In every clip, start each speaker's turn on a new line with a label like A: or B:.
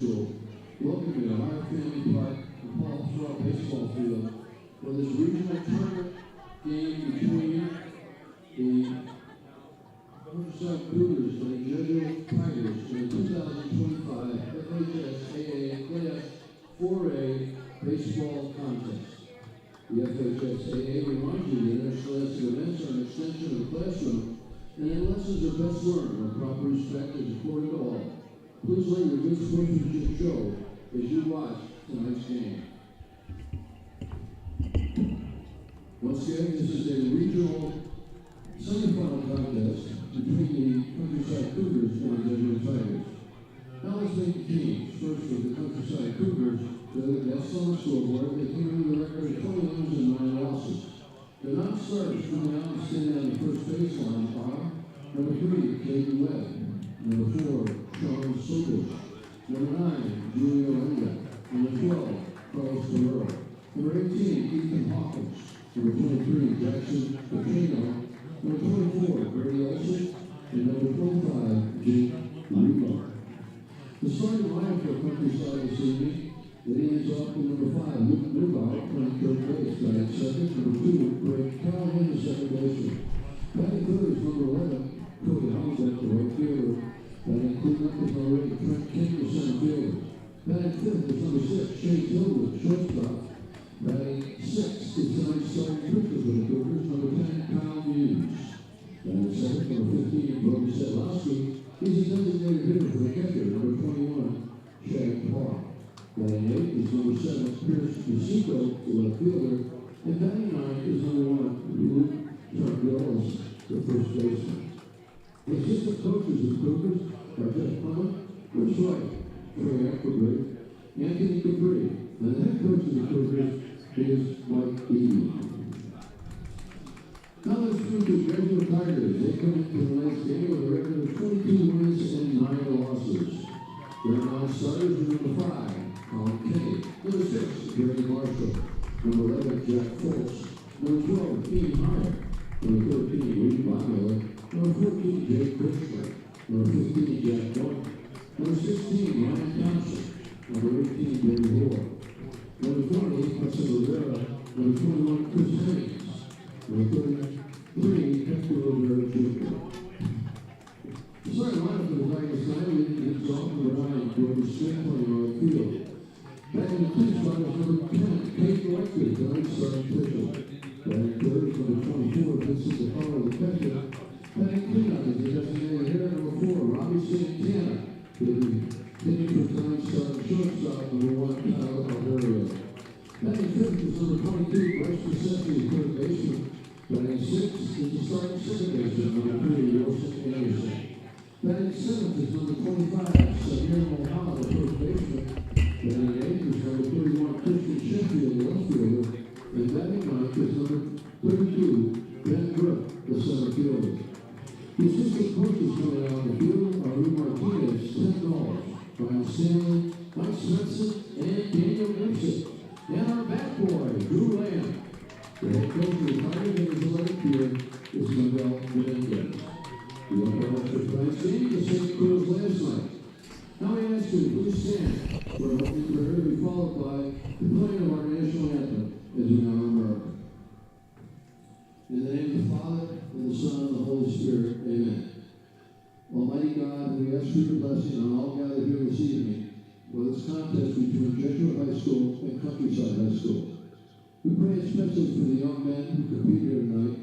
A: Welcome to the Hyer Family Park and Paul Throw Baseball Field for this regional tournament game between the Countryside Cougars and the Jesuit Tigers in the 2025 FHSAA Class 4A Baseball Contest. The FHSAA reminds you that interscholastic events are an extension of the classroom, and that lessons are best learned when proper respect is accorded to all. Please let your good sportsmanship show as you watch tonight's game. Once again, this is a regional semifinal contest between the Countryside Cougars and the Jesuit Tigers. Now let's make the teams. First with the Countryside Cougars, the best on the scoreboard. They came in with a record of 20 wins and 9 losses. The non-starters coming out and standing on the first baseline are number 3, Katie Webb, number 4, Sean Sobish, number 9, Julio Enda, number 12, Carlos Guerrero, number 18, Ethan Hawkins, number 23, Jackson Pacino, number 24, Brady Olson, and number 25, Jake Rebar. The starting lineup for Countryside this evening, it ends off with number 5, Luke Newbauer, playing third base, batting second, number 2, Greg Callahan, the second baseman. Batting third is number 11, Cody Hamilton, the right fielder. Batting cleanup is number 8, Trent King, the center fielder. Batting fifth is number 6, Shane Gilbert, shortstop. Batting sixth is tonight's starting pitcher for the Cougars, number 10, Kyle Hughes. Batting seventh, number 15, Brody Sedlowski. He's a designated hitter for the catcher, number 21, Shaq Park. Batting eighth is number 7, Pierce DeSico, the left fielder. And batting ninth is number 1, Luke Chargillis, the first baseman. The assistant coaches of Cougars are Jeff Clement, Rich White, Trey Ecklebrich, Anthony Capri, and the head coach of the Cougars is Mike Eby. Now let's move to the Jesuit Tigers. They come into tonight's game with a record of 22 wins and 9 losses. Their non-starters are number 5, Colin Kenny, number 6, Gary Marshall, number 11, Jack Foltz, number 12, Ian Hyer, number 13, Reed Bonmiller, number 14, Jake Kushner, number 15, Jack White, number 16, Ryan Thompson, number 18, David Hoare, number 20, Hudson Rivera, number 21, Chris Haynes, number 33, Hector Rivera Jr. The starting lineup for the Tigers tonight is Dalton Ryan, Gordon Smith playing on the field. Batting the two spot is number 10, Kate Whitefield, tonight's starting pitcher. Batting third is number 24, Vincent DePaulo, the catcher. Batting cleanup is the designated hitter, number 4, Robbie Santana. Hitting for tonight's starting shortstop, number 1, Kyle Alvario. Batting fifth is number 22, Bryce Pacino, third baseman. Batting sixth is the starting second baseman, number 3, Wilson Anderson. Batting seventh is number 25, Samir Mohammed, the first baseman. Batting eighth is number 31, Christian Sheffield, the left fielder. And batting ninth is number 32, Ben Brook, the center fielder. The assistant coaches coming out on the field are Lou Martinez, Tim Knowles, Brian Stanley, Mike Svensson, and Daniel Gibson. And our bat boy, Drew Lamb. The head coach of the Tigers in his left field is Miguel Menendez. The umpire for tonight's game is the same crew as last night. Now I ask you to please stand for an opening prayer to be followed by the playing of our national anthem as we now embark. In the name of the Father, and the Son, and the Holy Spirit, amen. Almighty God, we ask for your blessing on all gathered here this evening for this contest between Jesuit High School and Countryside High School. We pray especially for the young men who compete here tonight.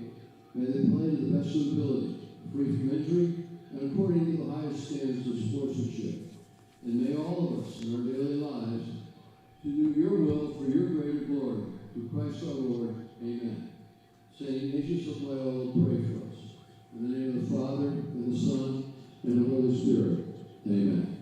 A: May they play to the best of their ability, free from injury, and according to the highest standards of sportsmanship. And may all of us in our daily lives to do your will for your greater glory. Through Christ our Lord, amen. Saint Ignatius of Loyola, pray for us. In the name of the Father, and the Son, and the Holy Spirit, amen.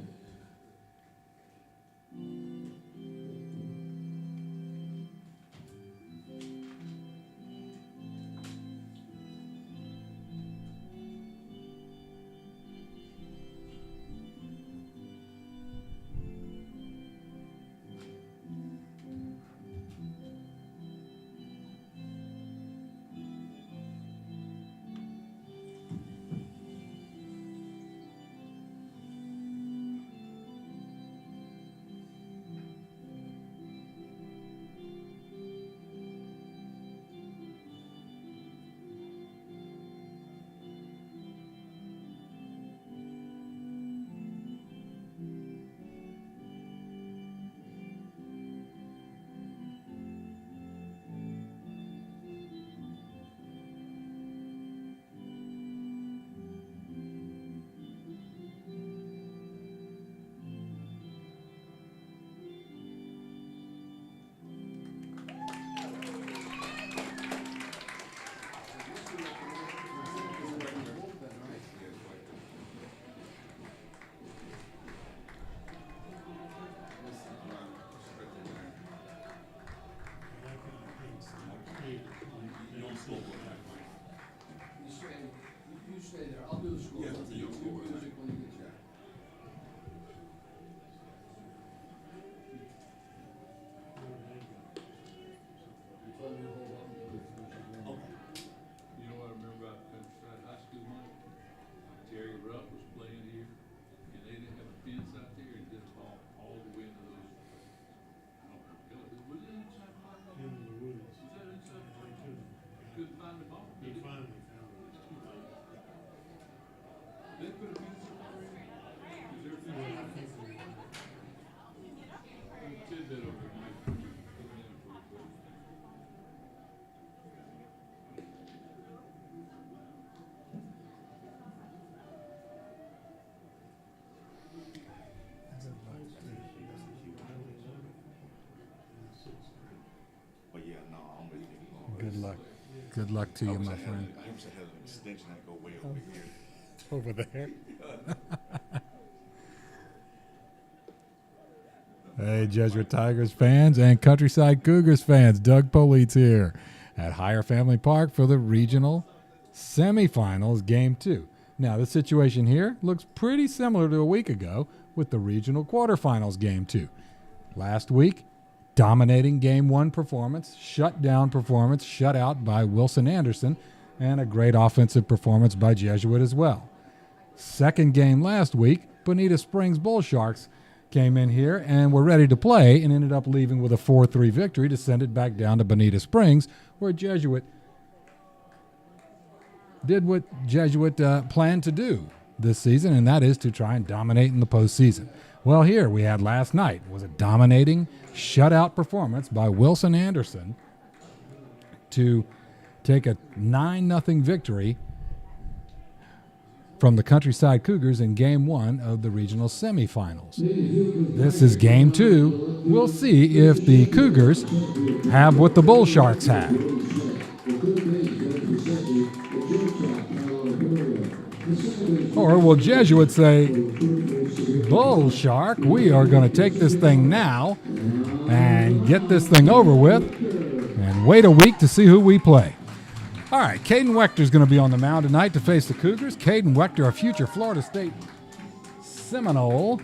B: Good luck. Good luck to you, my friend.
C: I wish I had an extension that go way over here.
B: Over there. Hey, Jesuit Tigers fans and Countryside Cougars fans. Doug Politz here at Hyer Family Park for the regional semifinals, game 2. Now, the situation here looks pretty similar to a week ago with the regional quarterfinals, game 2. Last week, dominating game 1 performance, shutdown performance, shut out by Wilson Anderson, and a great offensive performance by Jesuit as well. Second game last week, Bonita Springs Bull Sharks came in here and were ready to play and ended up leaving with a 4-3 victory to send it back down to Bonita Springs, where Jesuit did what Jesuit planned to do this season, and that is to try and dominate in the postseason. Well, here we had last night was a dominating shutout performance by Wilson Anderson to take a 9-0 victory from the Countryside Cougars in Game 1 of the regional semifinals. This is Game 2. We'll see if the Cougars have what the Bull Sharks have. Or will Jesuit say, Bull Shark, we are going to take this thing now and get this thing over with and wait a week to see who we play. All right, Caden Wechter is going to be on the mound tonight to face the Cougars. Caden Wechter, a future Florida State Seminole,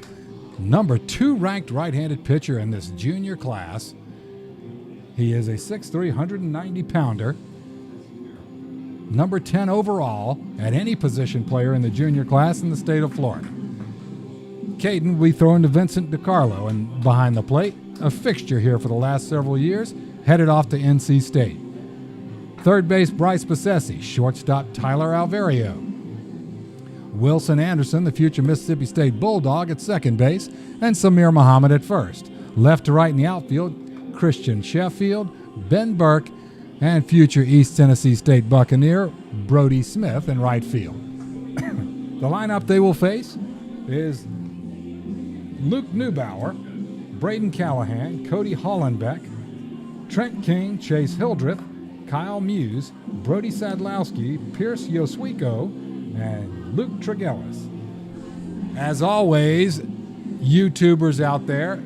B: number 2 ranked right-handed pitcher in this junior class. He is a 6'3", 190-pounder, number 10 overall at any position player in the junior class in the state of Florida. Caden will be throwing to Vincent DiCarlo, and behind the plate, a fixture here for the last several years, headed off to NC State. Third base, Bryce Bassesi. Shortstop, Tyler Alvario. Wilson Anderson, the future Mississippi State Bulldog, at second base, and Samir Muhammad at first. Left to right in the outfield, Christian Sheffield, Ben Burke, and future East Tennessee State Buccaneer, Brody Smith in right field. The lineup they will face is Luke Neubauer, Braden Callahan, Cody Hollenbeck, Trent King, Chase Hildreth, Kyle Muse, Brody Sadlowski, Pierce Yoswiko, and Luke Tregellis. As always, YouTubers out there,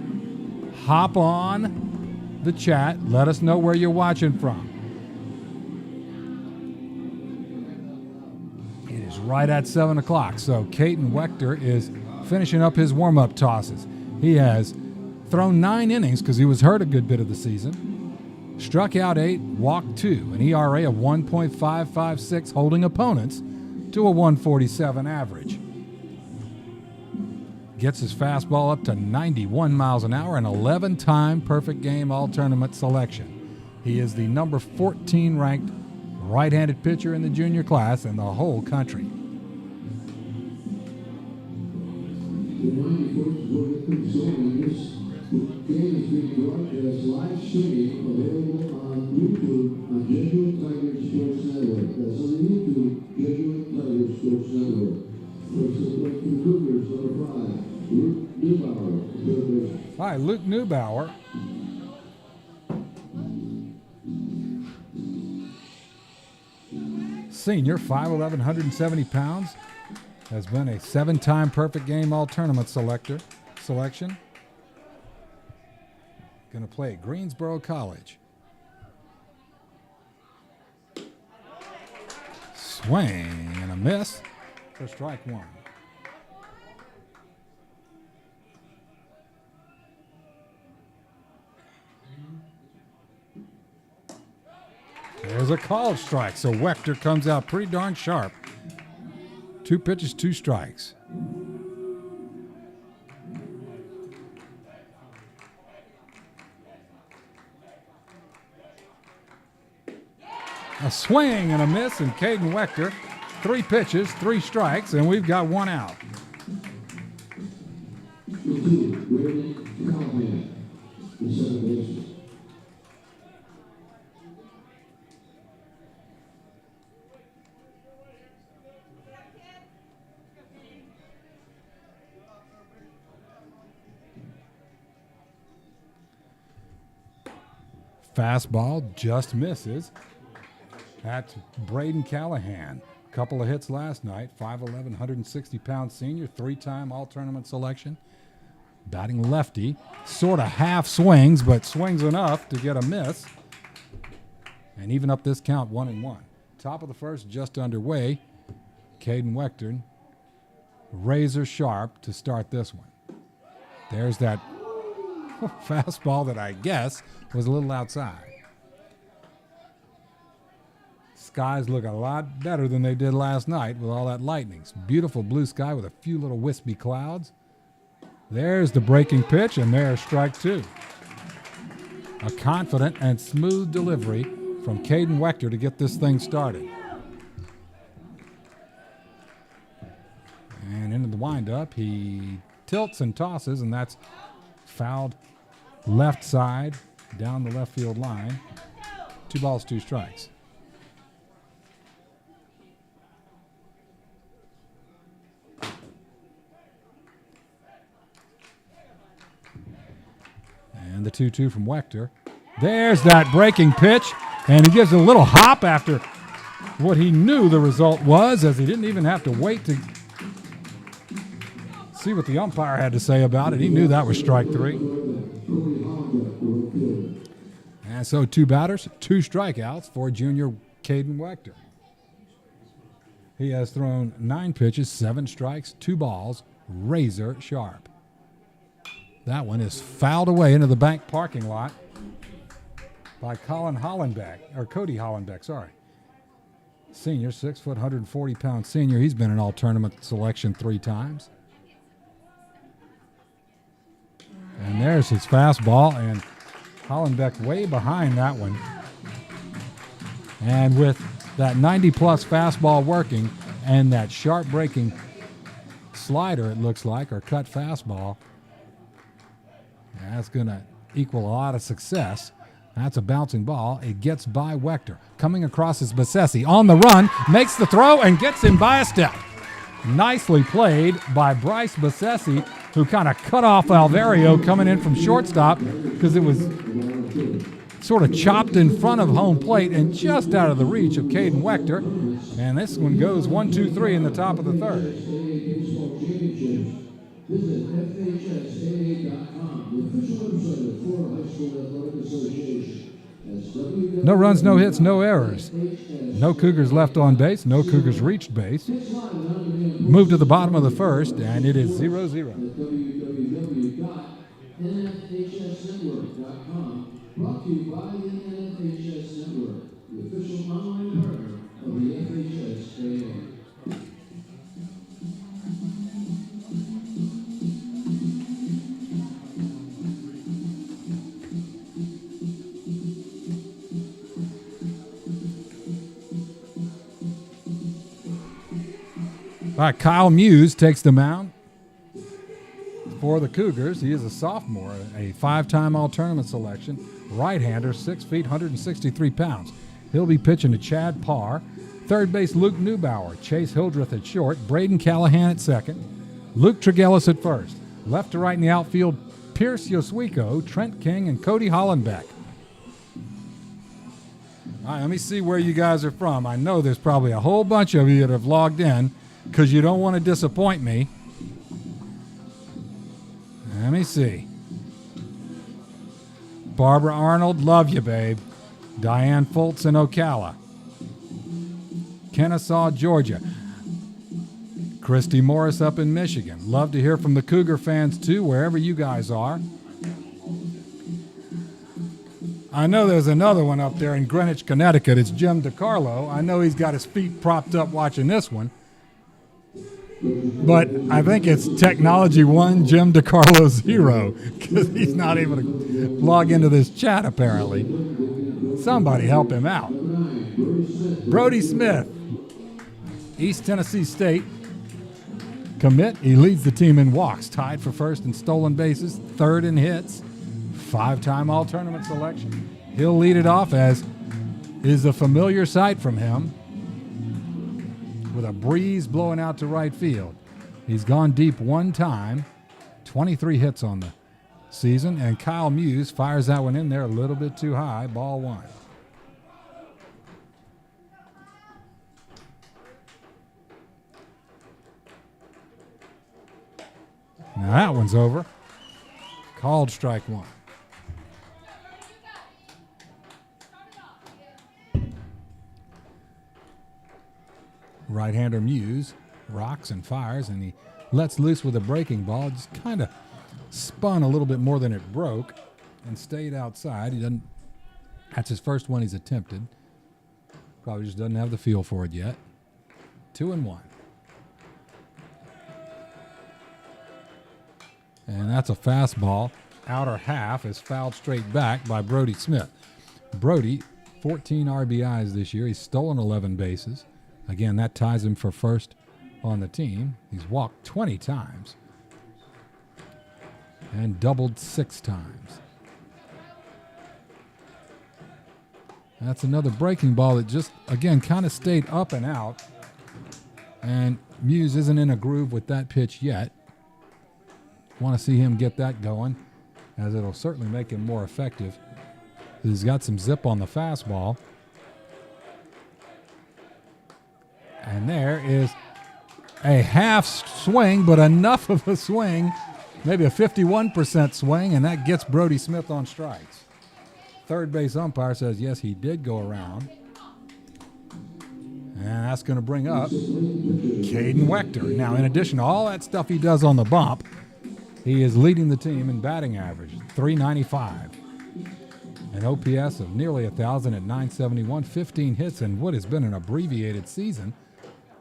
B: hop on the chat. Let us know where you're watching from. It is right at 7 o'clock, so Caden Wechter is finishing up his warm-up tosses. He has thrown 9 innings because he was hurt a good bit of the season. Struck out 8, walked 2, an ERA of 1.556, holding opponents to a 147 average. Gets his fastball up to 91 miles an hour, an 11-time perfect game all-tournament selection. He is the number 14 ranked right-handed pitcher in the junior class in the whole country.
A: Game is being broadcast live streaming, available on YouTube on Jesuit Tigers Sports Network. That's on YouTube, Jesuit Tigers Sports Network. First select the Cougars, number 5, Luke Neubauer.
B: Hi, Luke Neubauer. Senior, 5'11", 170 pounds, has been a 7-time perfect game all-tournament selection. Going to play at Greensboro College. Swing and a miss for strike 1. There's a called strike, so Wechter comes out pretty darn sharp. 2 pitches, 2 strikes. A swing and a miss, and Caden Wechter, 3 pitches, 3 strikes, and we've got 1 out. Fastball just misses. That's Braden Callahan. Couple of hits last night. 5'11", 160-pound senior, three-time all-tournament selection. Batting lefty. Sort of half swings, but swings enough to get a miss. And even up this count, 1-1. Top of the first, just underway. Caden Wechter, razor sharp to start this one. There's that fastball that I guess was a little outside. Skies look a lot better than they did last night with all that lightning. Beautiful blue sky with a few little wispy clouds. There's the breaking pitch, and there's strike two. A confident and smooth delivery from Caden Wechter to get this thing started. And into the windup, he tilts and tosses, and that's fouled left side down the left field line. 2 balls, 2 strikes. And the 2-2 from Wechter. There's that breaking pitch, and he gives it a little hop after what he knew the result was, as he didn't even have to wait to see what the umpire had to say about it. He knew that was strike 3. And so 2 batters, 2 strikeouts for junior Caden Wechter. He has thrown 9 pitches, 7 strikes, 2 balls, razor sharp. That one is fouled away into the bank parking lot by Cody Hollenbeck, sorry. Senior, 6 foot, 140-pound senior. He's been an all-tournament selection 3 times. And there's his fastball, and Hollenbeck way behind that one. And with that 90-plus fastball working and that sharp breaking slider, it looks like, or cut fastball, that's going to equal a lot of success. That's a bouncing ball. It gets by Wechter. Coming across is Bassesi. On the run, makes the throw, and gets him by a step. Nicely played by Bryce Bassesi, who kind of cut off Alvario coming in from shortstop because it was sort of chopped in front of home plate and just out of the reach of Caden Wechter. And this one goes 1-2-3 in the top of the third.
A: Visit FHSAA.com, the official website of Florida High School Athletic Association.
B: No runs, no hits, no errors. No Cougars left on base, no Cougars reached base. Move to the bottom of the first, and it is 0-0.
A: www.nhsnetwork.com, brought to you by the NFHS Network, the official online partner of the FHSAA.
B: All right, Kyle Muse takes the mound for the Cougars. He is a sophomore, a 5-time all-tournament selection. Right-hander, 6 feet, 163 pounds. He'll be pitching to Chad Parr. Third base, Luke Neubauer. Chase Hildreth at short. Braden Callahan at second. Luke Tregellis at first. Left to right in the outfield, Pierce Yoswiko, Trent King, and Cody Hollenbeck. All right, let me see where you guys are from. I know there's probably a whole bunch of you that have logged in because you don't want to disappoint me. Let me see. Barbara Arnold, love you, babe. Diane Foltz in Ocala. Kennesaw, Georgia. Christy Morris up in Michigan. Love to hear from the Cougar fans, too, wherever you guys are. I know there's another one up there in Greenwich, Connecticut. It's Jim DiCarlo. I know he's got his feet propped up watching this one. But I think it's Technology 1, Jim DiCarlo 0, because he's not able to log into this chat, apparently. Somebody help him out. Brody Smith, East Tennessee State commit. He leads the team in walks, tied for first in stolen bases, third in hits, 5-time all-tournament selection. He'll lead it off, as is a familiar sight from him, with a breeze blowing out to right field. He's gone deep 1 time, 23 hits on the season, and Kyle Muse fires that one in there a little bit too high, ball 1. Now that one's over. Called strike one. Right-hander Muse rocks and fires, and he lets loose with a breaking ball. Just kind of spun a little bit more than it broke and stayed outside. He doesn't. That's his first one he's attempted. Probably just doesn't have the feel for it yet. 2-1. And that's a fastball. Outer half is fouled straight back by Brody Smith. Brody, 14 RBIs this year. He's stolen 11 bases. Again, that ties him for first on the team. He's walked 20 times and doubled 6 times. That's another breaking ball that just, again, kind of stayed up and out. And Muse isn't in a groove with that pitch yet. Want to see him get that going, as it'll certainly make him more effective. He's got some zip on the fastball. And there is a half swing, but enough of a swing, maybe a 51% swing, and that gets Brody Smith on strikes. Third base umpire says, yes, he did go around. And that's going to bring up Caden Wechter. Now, in addition to all that stuff he does on the bump, he is leading the team in batting average, .395. An OPS of nearly 1,000 at .971, 15 hits in what has been an abbreviated season.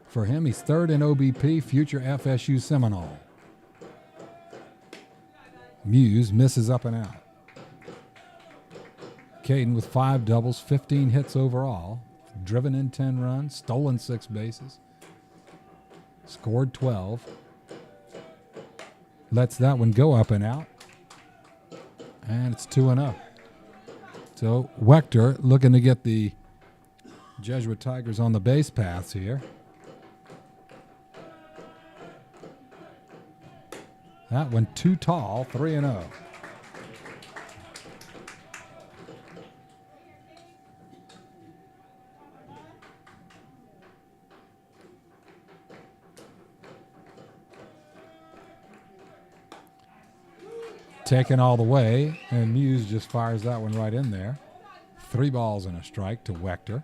B: For him, he's third in OBP, future FSU Seminole. Muse misses up and out. Caden with 5 doubles, 15 hits overall, driven in 10 runs, stolen 6 bases, scored 12. Lets that one go up and out. And it's 2-0. So Wechter looking to get the Jesuit Tigers on the base paths here. That one too tall, 3-0. Taken all the way, and Muse just fires that one right in there. 3 balls and a strike to Wechter.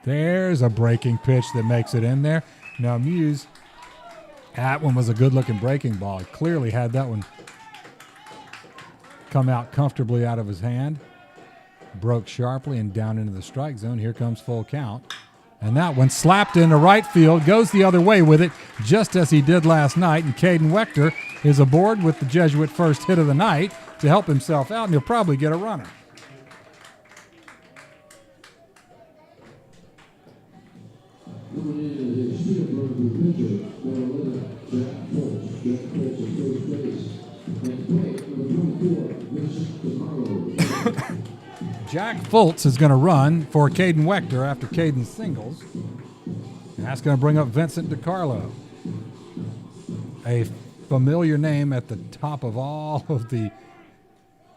B: There's a breaking pitch that makes it in there. Now Muse, that one was a good-looking breaking ball. He clearly had that one come out comfortably out of his hand. Broke sharply and down into the strike zone. Here comes full count. And that one slapped into right field, goes the other way with it, just as he did last night. And Caden Wechter is aboard with the Jesuit first hit of the night to help himself out, and he'll probably get a runner. Jack Fultz is going to run for Caden Wechter after Caden singles. And that's going to bring up Vincent DiCarlo, a familiar name at the top of all of the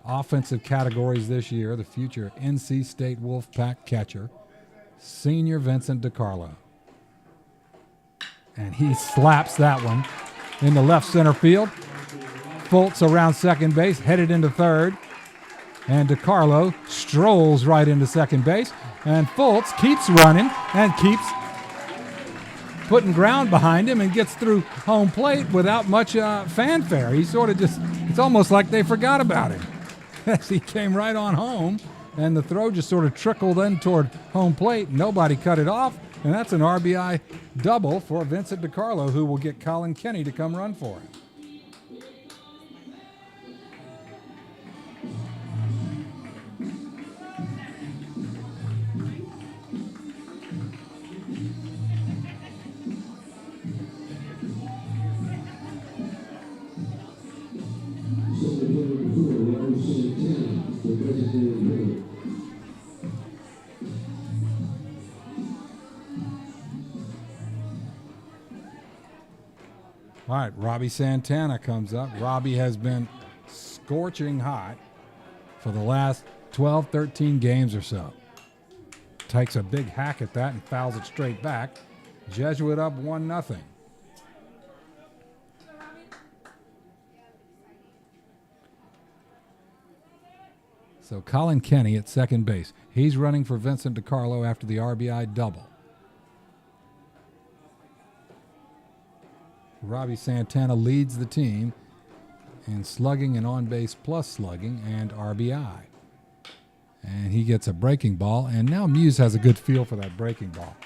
B: offensive categories this year, the future NC State Wolfpack catcher, senior Vincent DiCarlo. And he slaps that one into left center field. Fultz around second base, headed into third. And DiCarlo strolls right into second base. And Fultz keeps running and keeps putting ground behind him and gets through home plate without much fanfare. He sort of just, it's almost like they forgot about him as he came right on home. And the throw just sort of trickled in toward home plate. Nobody cut it off. And that's an RBI double for Vincent DiCarlo, who will get Colin Kenny to come run for him. All right, Robbie Santana comes up. Robbie has been scorching hot for the last 12, 13 games or so. takes a big hack at that and fouls it straight back. Jesuit up 1-0. So Colin Kenny at second base. He's running for Vincent DiCarlo after the RBI double. Robbie Santana leads the team in slugging and on-base plus slugging and RBI. And he gets a breaking ball, and now Muse has a good feel for that breaking ball.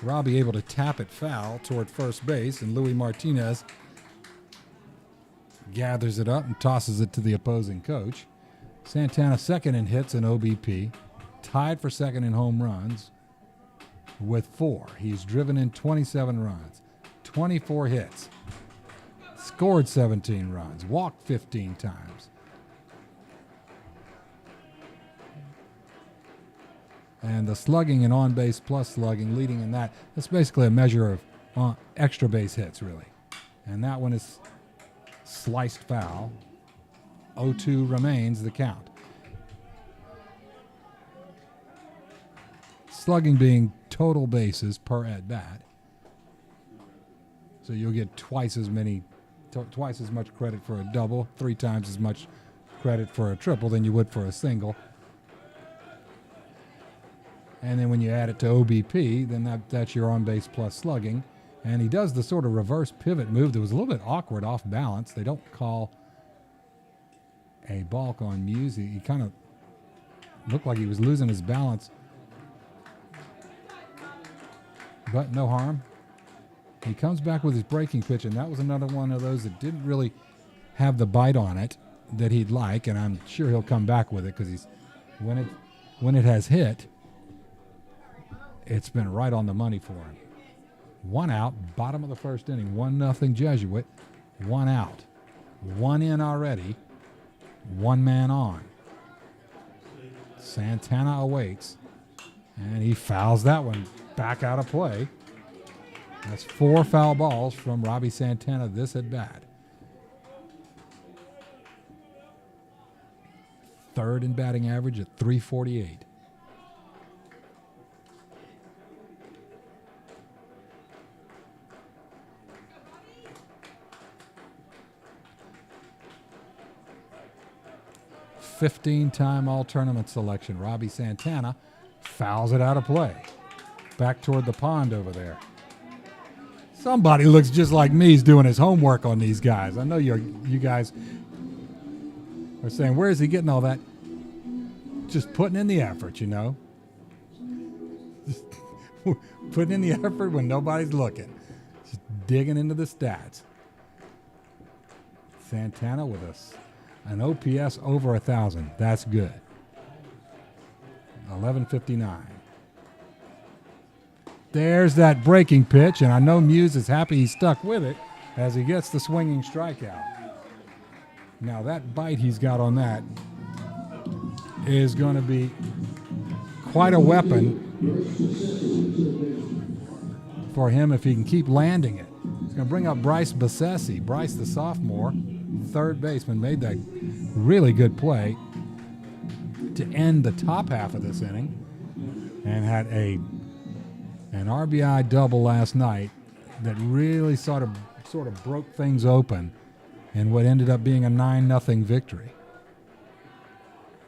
B: Robbie able to tap it foul toward first base, and Louis Martinez gathers it up and tosses it to the opposing coach. Santana second in hits and OBP, tied for second in home runs with 4. He's driven in 27 runs, 24 hits, scored 17 runs, walked 15 times. And the slugging and on-base plus slugging leading in that, that's basically a measure of extra base hits, really. And that one is sliced foul. 0-2 remains the count. Slugging being total bases per at bat. So you'll get twice as much credit for a double, 3 times as much credit for a triple than you would for a single. And then when you add it to OBP, then that's your on-base plus slugging. And he does the sort of reverse pivot move that was a little bit awkward off balance. They don't call a balk on Muse. He kind of looked like he was losing his balance. But no harm. He comes back with his breaking pitch, and that was another one of those that didn't really have the bite on it that he'd like, and I'm sure he'll come back with it because when it has hit, it's been right on the money for him. 1 out, bottom of the first inning, 1-0 Jesuit, 1 out, 1 in already, 1 man on. Santana awaits, and he fouls that one back out of play. That's 4 foul balls from Robbie Santana this at bat. Third in batting average at .348. Time all-tournament selection. Robbie Santana fouls it out of play. Back toward the pond over there. Somebody looks just like me is doing his homework on these guys. I know you guys are saying, where is he getting all that? Just putting in the effort, you know. Just putting in the effort when nobody's looking. Just digging into the stats. Santana with an OPS over 1,000. That's good. 11:59. There's that breaking pitch, and I know Muse is happy he stuck with it as he gets the swinging strikeout. Now that bite he's got on that is going to be quite a weapon for him if he can keep landing it. He's going to bring up Bryce Bassesi. Bryce, the sophomore, third baseman, made that really good play to end the top half of this inning and had an RBI double last night that really sort of broke things open in what ended up being a 9-0 victory.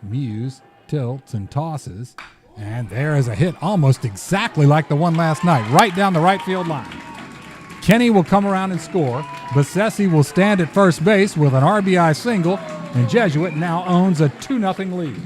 B: Muse tilts and tosses, and there is a hit almost exactly like the one last night, right down the right field line. Kenny will come around and score. Bassesi will stand at first base with an RBI single, and Jesuit now owns a 2-0 lead.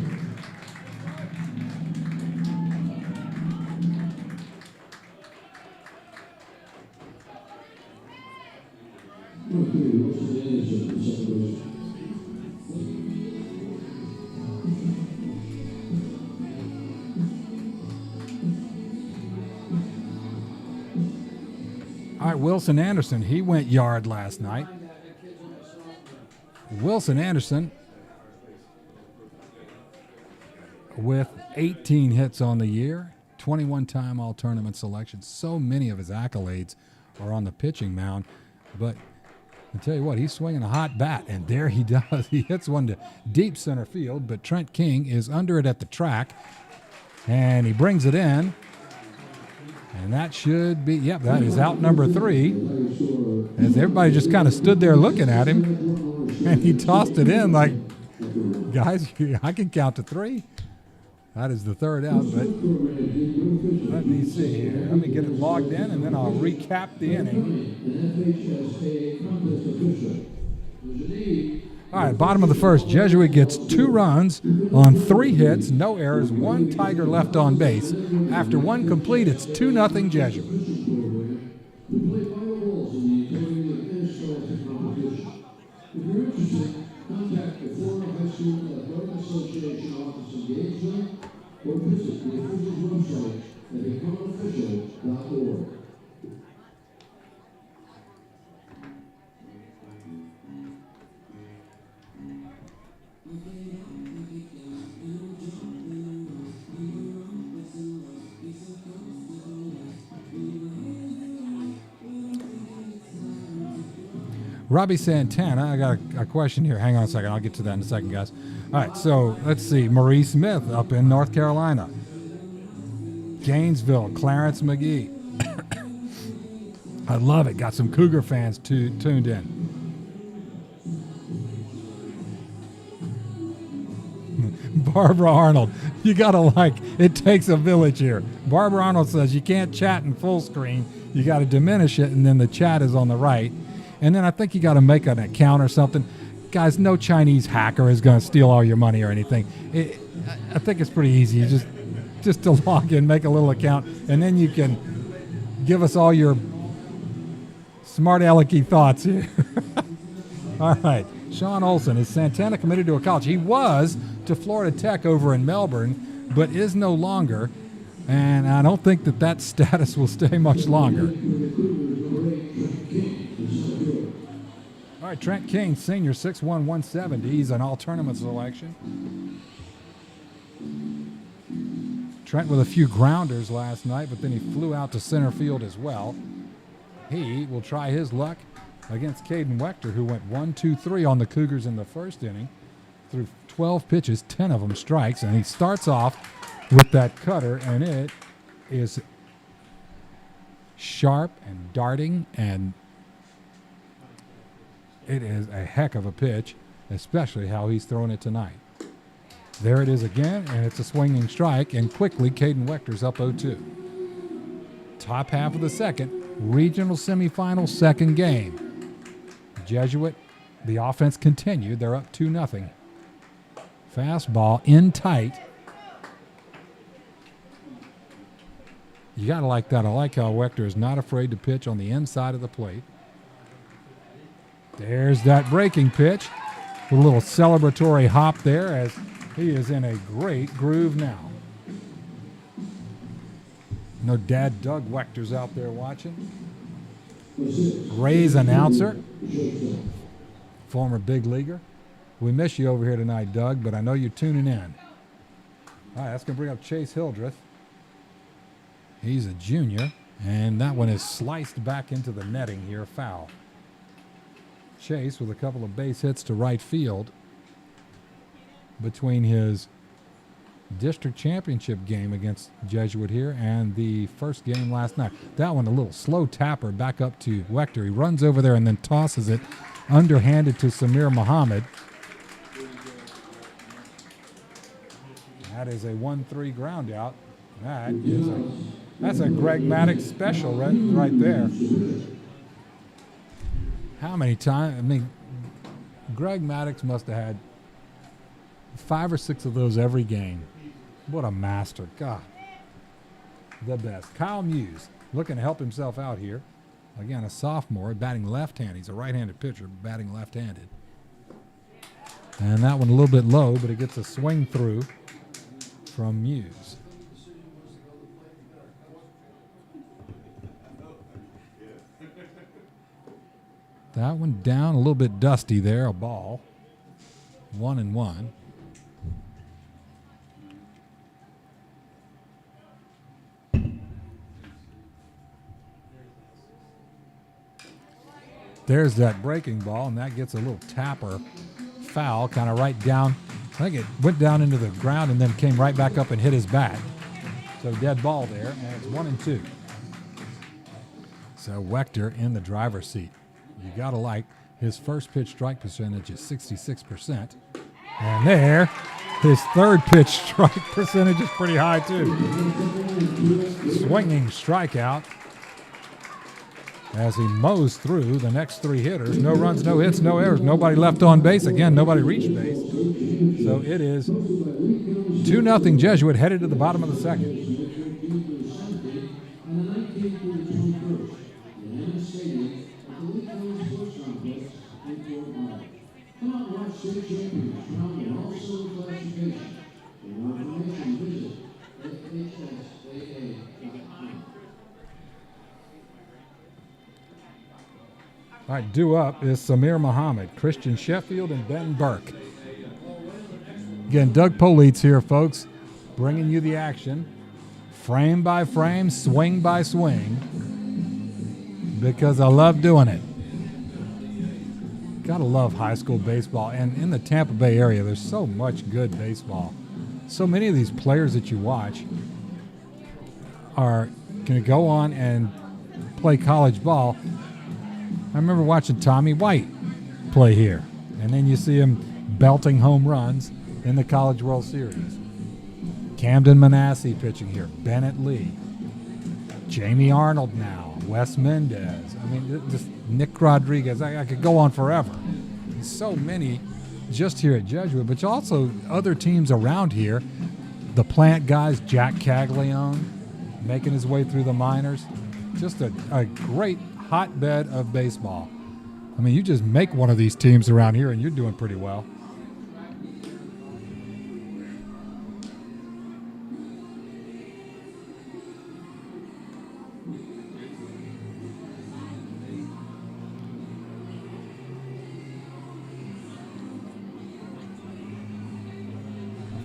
B: All right, Wilson Anderson, he went yard last night. Wilson Anderson with 18 hits on the year, 21-time all-tournament selection. So many of his accolades are on the pitching mound. But I'll tell you what, he's swinging a hot bat, and there he does. He hits one to deep center field, but Trent King is under it at the track. And he brings it in. And that should be, yep, that is out number 3. As everybody just kind of stood there looking at him. And he tossed it in like, guys, I can count to 3. That is the 3rd out, but let me see here. Let me get it logged in, and then I'll recap the inning. All right, bottom of the 1st, Jesuit gets 2 runs on 3 hits, no errors, 1 Tiger left on base. After 1 complete, it's 2-0 Jesuit.
A: If you're interested, contact the Florida High School Athletic Association office in Gainesville or visit the official's website at becomeofficial.org.
B: Robbie Santana, I got a question here. Hang on a second. I'll get to that in a second, guys. All right, so let's see. Marie Smith up in North Carolina. Gainesville, Clarence McGee. I love it. Got some Cougar fans tuned in. Barbara Arnold. You got to like, it takes a village here. Barbara Arnold says you can't chat in full screen. You got to diminish it, and then the chat is on the right. And then I think you got to make an account or something. Guys, no Chinese hacker is going to steal all your money or anything. I think it's pretty easy. You just to log in, make a little account, and then you can give us all your smart alecky thoughts here. All right. Sean Olson, is Santana committed to a college? He was to Florida Tech over in Melbourne, but is no longer. And I don't think that status will stay much longer. All right, Trent King, senior, 6'1", 170. He's an all-tournament selection. Trent with a few grounders last night, but then he flew out to center field as well. He will try his luck against Caden Wechter, who went 1-2-3 on the Cougars in the 1st inning. Threw 12 pitches, 10 of them strikes, and he starts off with that cutter, and it is sharp and darting, and it is a heck of a pitch, especially how he's throwing it tonight. There it is again, and it's a swinging strike, and quickly Caden Wechter's up 0-2. Top half of the 2nd, regional semifinal 2nd game. Jesuit, the offense continued. They're up 2-0. Fastball in tight. You got to like that. I like how Wechter is not afraid to pitch on the inside of the plate. There's that breaking pitch. A little celebratory hop there as he is in a great groove now. No Dad Doug Wechter's out there watching. Ray's announcer, former big leaguer. We miss you over here tonight, Doug, but I know you're tuning in. All right, that's going to bring up Chase Hildreth. He's a junior, and that one is sliced back into the netting here, foul. Chase with a couple of base hits to right field between his district championship game against Jesuit here and the 1st game last night. That one, a little slow tapper back up to Wechter. He runs over there and then tosses it underhanded to Samir Muhammad. That is a 1-3 ground out. That's a Greg Maddox special right there. How many times? I mean, Greg Maddox must have had 5 or 6 of those every game. What a master. God. The best. Kyle Muse looking to help himself out here. Again, a sophomore batting left-handed. He's a right-handed pitcher batting left-handed. And that one a little bit low, but it gets a swing through from Muse. That one down, a little bit dusty there, a ball. 1-1. There's that breaking ball, and that gets a little tapper foul, kind of right down. I think it went down into the ground and then came right back up and hit his bat. So dead ball there, and it's 1-2. So Wechter in the driver's seat. You got to like his first pitch strike percentage is 66%. And there, his third pitch strike percentage is pretty high too. Swinging strikeout as he mows through the next three hitters. No runs, no hits, no errors. Nobody left on base. Again, nobody reached base. So it is 2-0 Jesuit headed to the bottom of the second. All right, due up is Samir Muhammad, Christian Sheffield, and Ben Burke. Again, Doug Politz here, folks, bringing you the action, frame by frame, swing by swing, because I love doing it. Gotta love high school baseball, and in the Tampa Bay area, there's so much good baseball. So many of these players that you watch are going to go on and play college ball. I remember watching Tommy White play here, and then you see him belting home runs in the College World Series. Camden Manasseh pitching here, Bennett Lee, Jamie Arnold now, Wes Mendez. I mean, just Nick Rodriguez. I could go on forever. There's so many just here at Jesuit, but also other teams around here. The plant guys, Jack Caglione, making his way through the minors. Just a great hotbed of baseball. I mean, you just make one of these teams around here and you're doing pretty well.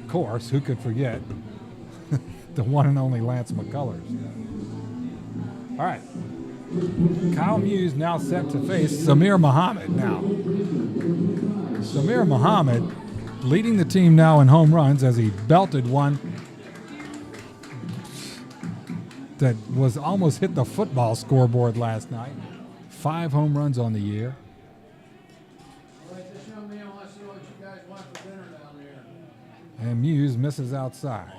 B: Of course, who could forget the one and only Lance McCullers. All right. Kyle Muse now set to face Samir Muhammad now. Samir Muhammad leading the team now in home runs as he belted one that was almost hit the football scoreboard last night. 5 home runs on the year. And Muse misses outside.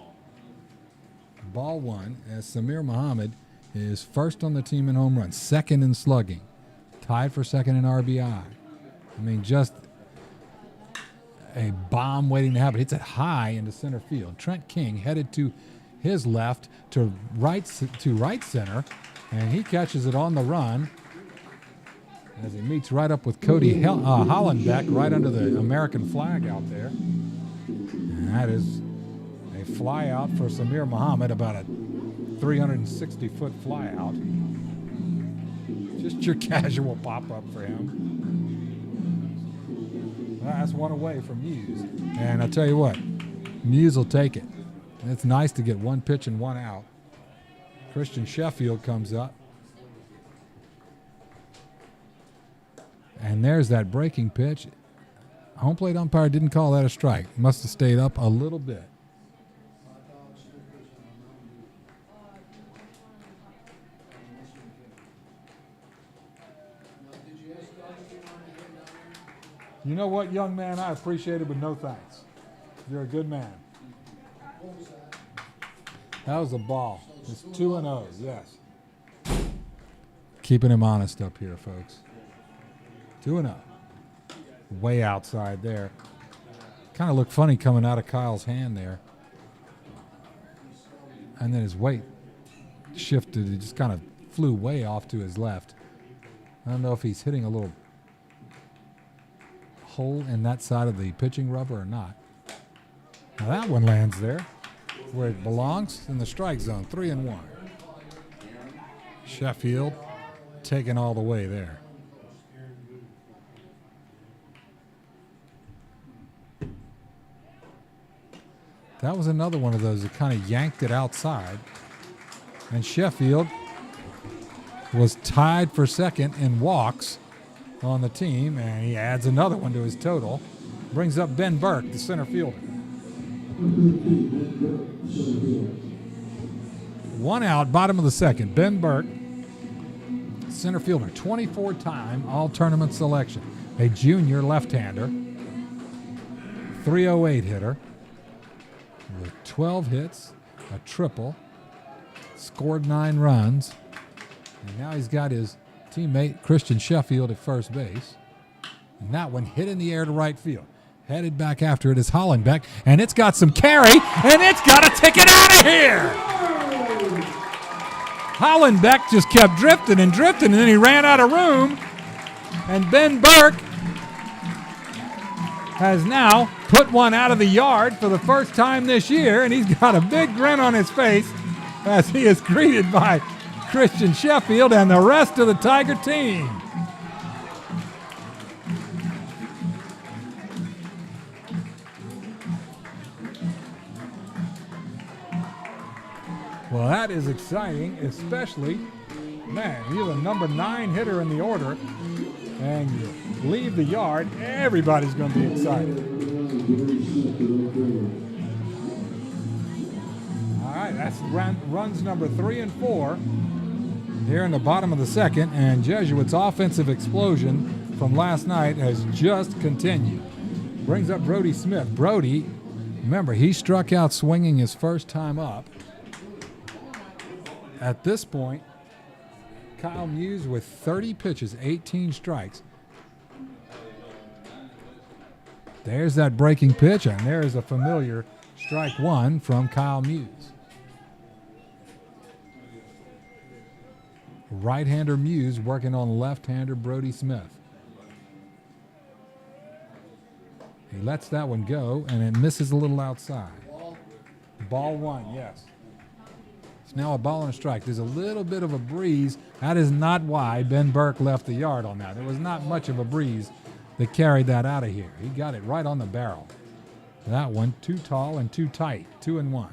B: Ball one as Samir Muhammad is first on the team in home runs, second in slugging, tied for second in RBI. I mean, just a bomb waiting to happen. Hits it high into center field. Trent King headed to his left to right center, and he catches it on the run as he meets right up with Cody Hollenbeck right under the American flag out there. And that is a fly out for Samir Muhammad, about a 360-foot fly out. Just your casual pop-up for him. Well, that's one away from Muse. And I'll tell you what, Muse will take it. It's nice to get one pitch and one out. Christian Sheffield comes up. And there's that breaking pitch. Home plate umpire didn't call that a strike. Must have stayed up a little bit. You know what, young man? I appreciate it, but no thanks. You're a good man. That was a ball. It's 2-0, yes. Keeping him honest up here, folks. 2-0. Way outside there. Kind of looked funny coming out of Kyle's hand there. And then his weight shifted. It just kind of flew way off to his left. I don't know if he's hitting a little hole in that side of the pitching rubber or not. Now that one lands there where it belongs, in the strike zone. 3-1. Sheffield taking all the way there. That was another one of those that kind of yanked it outside. And Sheffield was tied for second in walks on the team, and he adds another one to his total. Brings up Ben Burke, the center fielder. One out, bottom of the second. Ben Burke, center fielder, 24-time all-tournament selection. A junior left-hander, 308 hitter, with 12 hits, a triple, scored 9 runs, and now he's got his teammate Christian Sheffield at first base. And that one hit in the air to right field. Headed back after it is Hollenbeck, and it's got some carry, and it's got to take it out of here. Hollenbeck just kept drifting, and then he ran out of room, and Ben Burke has now put one out of the yard for the first time this year, and he's got a big grin on his face as he is greeted by Christian Sheffield and the rest of the Tiger team. Well, that is exciting, especially, man, you're the number 9 hitter in the order, and you leave the yard, everybody's going to be excited. All right, that's runs number 3 and 4 here in the bottom of the second, and Jesuit's offensive explosion from last night has just continued. Brings up Brody Smith. Brody, remember, he struck out swinging his first time up. At this point, Kyle Muse with 30 pitches, 18 strikes. There's that breaking pitch, and there's a familiar strike 1 from Kyle Muse. Right-hander Muse working on left-hander Brody Smith. He lets that one go, and it misses a little outside. Ball 1, yes. It's now a ball and a strike. There's a little bit of a breeze. That is not why Ben Burke left the yard on that. There was not much of a breeze that carried that out of here. He got it right on the barrel. That one too tall and too tight. 2-1.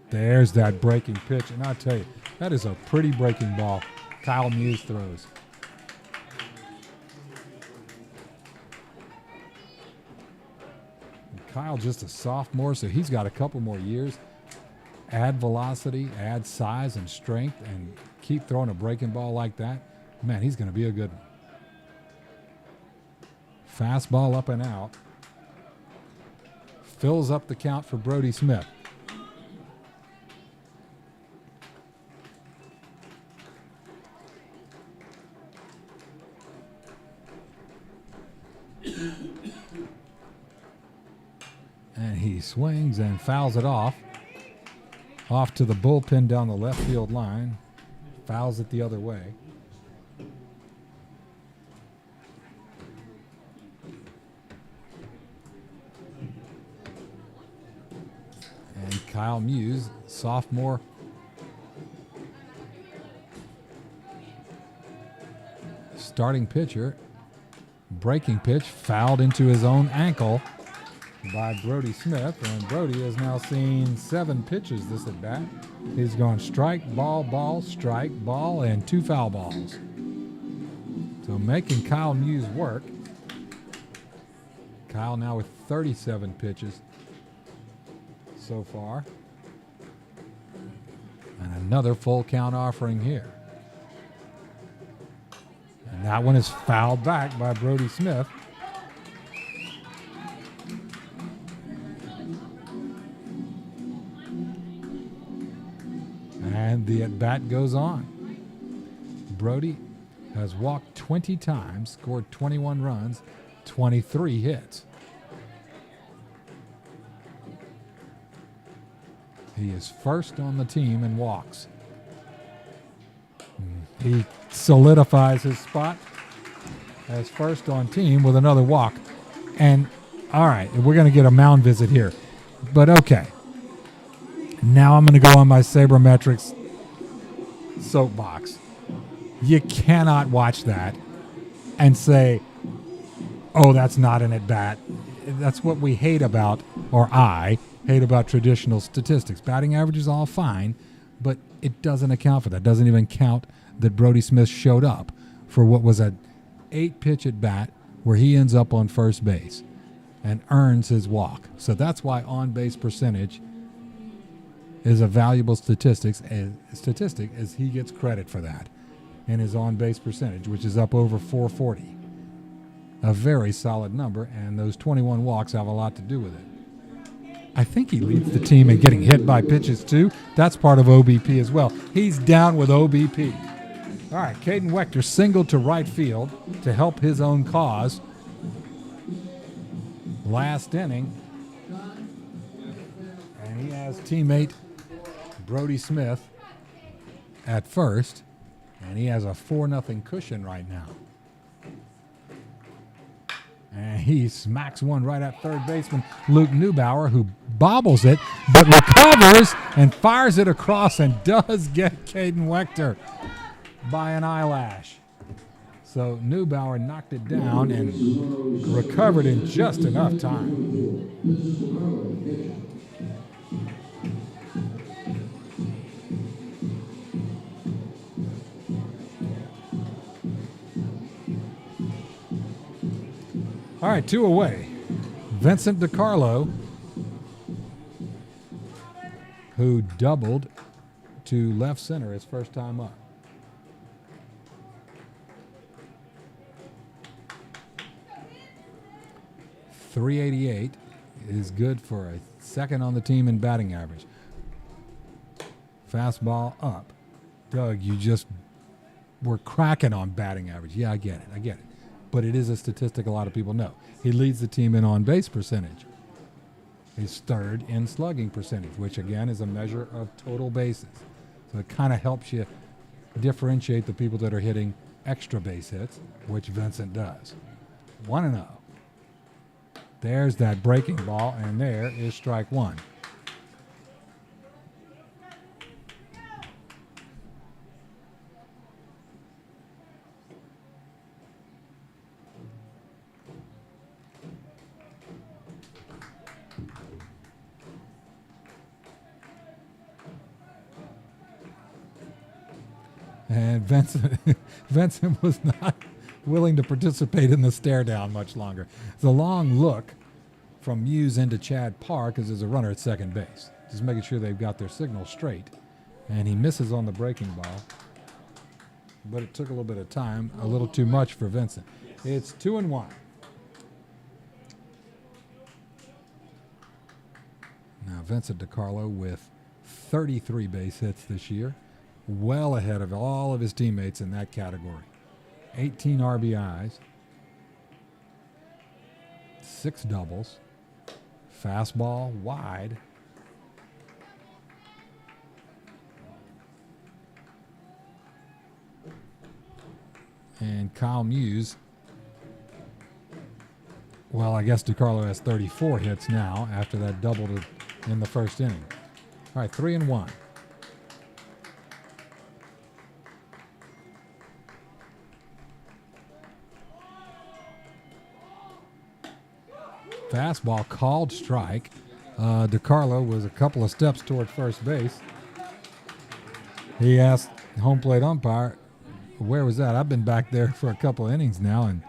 B: There's that breaking pitch, and I'll tell you, that is a pretty breaking ball Kyle Muse throws. And Kyle just a sophomore, so he's got a couple more years. Add velocity, add size and strength, and keep throwing a breaking ball like that. Man, he's going to be a good one. Fastball up and out. Fills up the count for Brody Smith. And he swings and fouls it off to the bullpen down the left field line. Fouls it the other way. And Kyle Muse, sophomore, starting pitcher, breaking pitch, fouled into his own ankle by Brody Smith, and Brody has now seen 7 pitches this at bat. He's gone strike, ball, strike, ball, and 2 foul balls. So making Kyle Muse work. Kyle now with 37 pitches so far. And another full count offering here. And that one is fouled back by Brody Smith. And the at-bat goes on. Brody has walked 20 times, scored 21 runs, 23 hits. He is first on the team in walks. He solidifies his spot as first on team with another walk. And, all right, we're going to get a mound visit here. But, okay. Now I'm going to go on my sabermetrics soapbox. You cannot watch that and say, oh, that's not an at-bat. That's what we hate about, or I hate about traditional statistics. Batting average is all fine, but it doesn't account for that. Doesn't even count that Brody Smith showed up for what was a 8-pitch at bat where he ends up on first base and earns his walk. So that's why on-base percentage is a valuable statistic as he gets credit for that in his on-base percentage, which is up over 440. A very solid number, and those 21 walks have a lot to do with it. I think he leads the team in getting hit by pitches, too. That's part of OBP as well. He's down with OBP. All right, Caden Wechter singled to right field to help his own cause. Last inning, and he has teammate Brody Smith at first, and he has a 4-0 cushion right now. And he smacks one right at third baseman Luke Neubauer, who bobbles it, but recovers and fires it across and does get Caden Wechter by an eyelash. So Neubauer knocked it down and recovered in just enough time. All right, 2 away. Vincent DiCarlo, who doubled to left center his first time up. .388 is good for a second on the team in batting average. Fastball up. Doug, you just were cracking on batting average. Yeah, I get it. But it is a statistic a lot of people know. He leads the team in on-base percentage. He's third in slugging percentage, which, again, is a measure of total bases. So it kind of helps you differentiate the people that are hitting extra base hits, which Vincent does. 1-0. There's that breaking ball, and there is strike one. And Vincent was not willing to participate in the stare down much longer. It's a long look from Muse into Chad Park as there's a runner at second base. Just making sure they've got their signal straight. And he misses on the breaking ball. But it took a little bit of time, a little too much for Vincent. It's 2-1. Now Vincent DiCarlo with 33 base hits this year. Well ahead of all of his teammates in that category. 18 RBIs, 6 doubles, fastball wide. And Kyle Muse, well, I guess DiCarlo has 34 hits now after that double in the first inning. All right, 3-1. Fastball called strike. DiCarlo was a couple of steps toward first base. He asked home plate umpire, where was that? I've been back there for a couple of innings now, and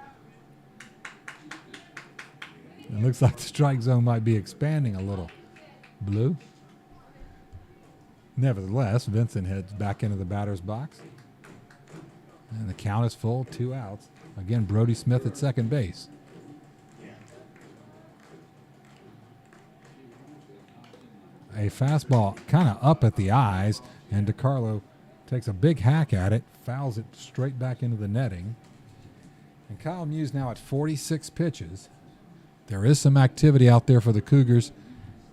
B: it looks like the strike zone might be expanding a little. Blue. Nevertheless, Vincent heads back into the batter's box. And the count is full, 2 outs. Again, Brody Smith at second base. A fastball kind of up at the eyes, and DiCarlo takes a big hack at it, fouls it straight back into the netting. And Kyle Muse now at 46 pitches. There is some activity out there for the Cougars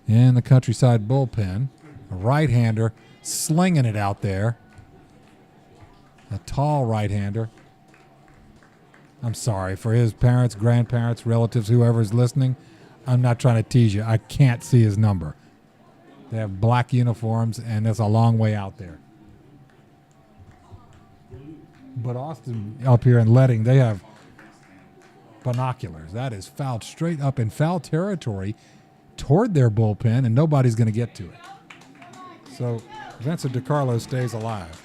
B: in the Countryside bullpen. A right-hander slinging it out there. A tall right-hander. I'm sorry, for his parents, grandparents, relatives, whoever's listening, I'm not trying to tease you. I can't see his number. They have black uniforms, and that's a long way out there. But Austin up here in Leading, they have binoculars. That is fouled straight up in foul territory toward their bullpen, and nobody's going to get to it. So Vincent DiCarlo stays alive.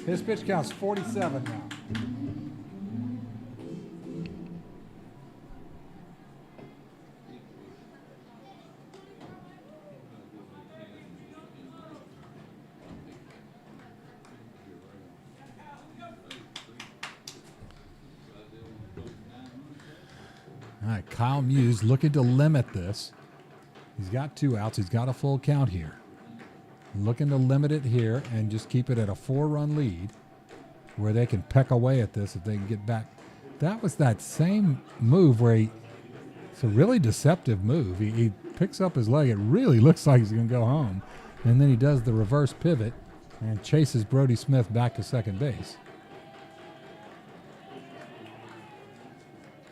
B: His pitch count's 47 now. All right, Kyle Muse looking to limit this. He's got 2 outs. He's got a full count here. Looking to limit it here and just keep it at a 4-run lead where they can peck away at this if they can get back. That was that same move where it's a really deceptive move. He picks up his leg. It really looks like he's going to go home. And then he does the reverse pivot and chases Brody Smith back to second base.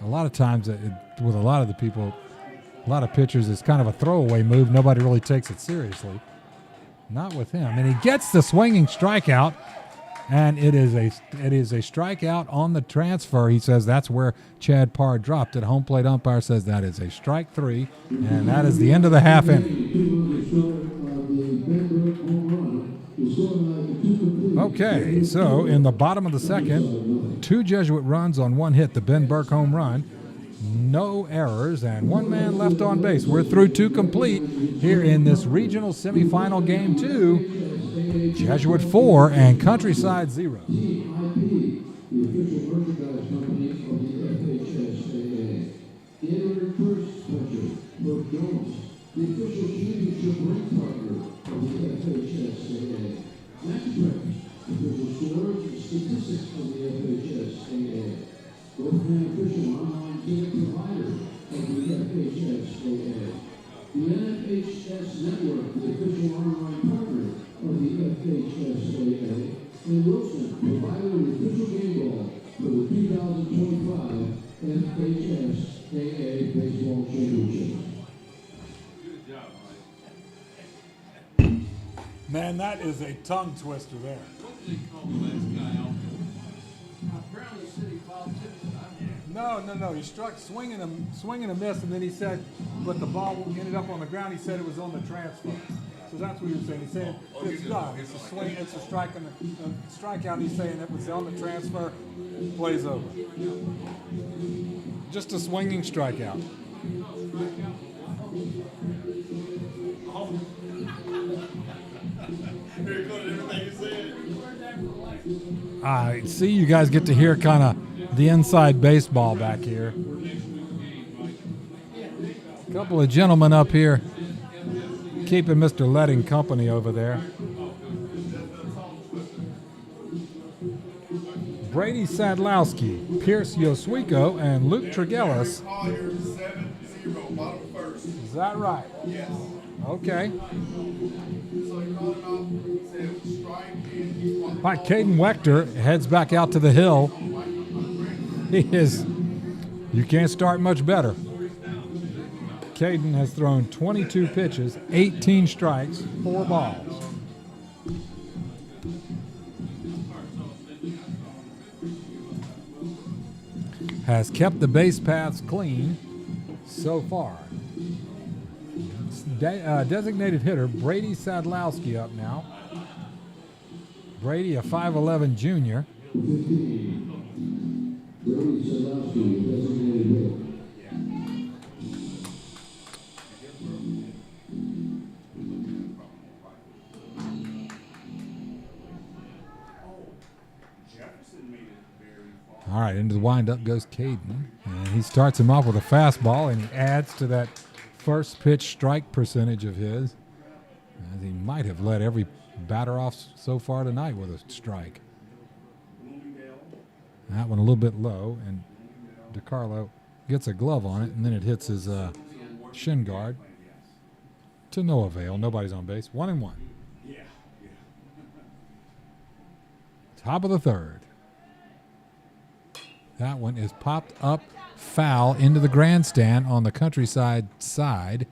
B: A lot of times with a lot of the people, a lot of pitchers, it's kind of a throwaway move. Nobody really takes it seriously. Not with him. And he gets the swinging strikeout, and it is a strikeout on the transfer. He says that's where Chad Parr dropped it. Home plate umpire says that is a strike 3, and that is the end of the half inning. Okay, so in the bottom of the second, 2 Jesuit runs on 1 hit, the Ben Burke home run. No errors and 1 man left on base. We're through 2 complete here in this regional semifinal game 2. Jesuit 4 and Countryside 0.
A: The NFHS Network, the official online partner of the FHSAA, and Wilson, provider of the official game ball for the 2025 FHSAA Baseball Championship.
B: Man, that is a tongue twister there. No. He struck swinging a miss, and then he said, but the ball ended up on the ground. He said it was on the transfer. So that's what he was saying. He's saying it's done. It's a swing. It's a strike and a strikeout. He's saying it was on the transfer. Plays over. Just a swinging strikeout. I see you guys get to hear kind of the inside baseball back here. A couple of gentlemen up here keeping Mr. Letting company over there. Brady Sadlowski, Pierce Yoswiko, and Luke Tregellis. Is that right?
C: Yes.
B: Okay. All right, Caden Wechter heads back out to the hill. You can't start much better. Caden has thrown 22 pitches, 18 strikes, 4 balls. Has kept the base paths clean so far. Designated hitter Brady Sadlowski up now. Brady, a 5'11 junior. All right, into the windup goes Caden. And he starts him off with a fastball, and he adds to that first pitch strike percentage of his. As he might have led every batter off so far tonight with a strike. That one a little bit low, and DiCarlo gets a glove on it, and then it hits his shin guard to no avail. Nobody's on base. 1-1. Top of the third. That one is popped up foul into the grandstand on the Countryside side.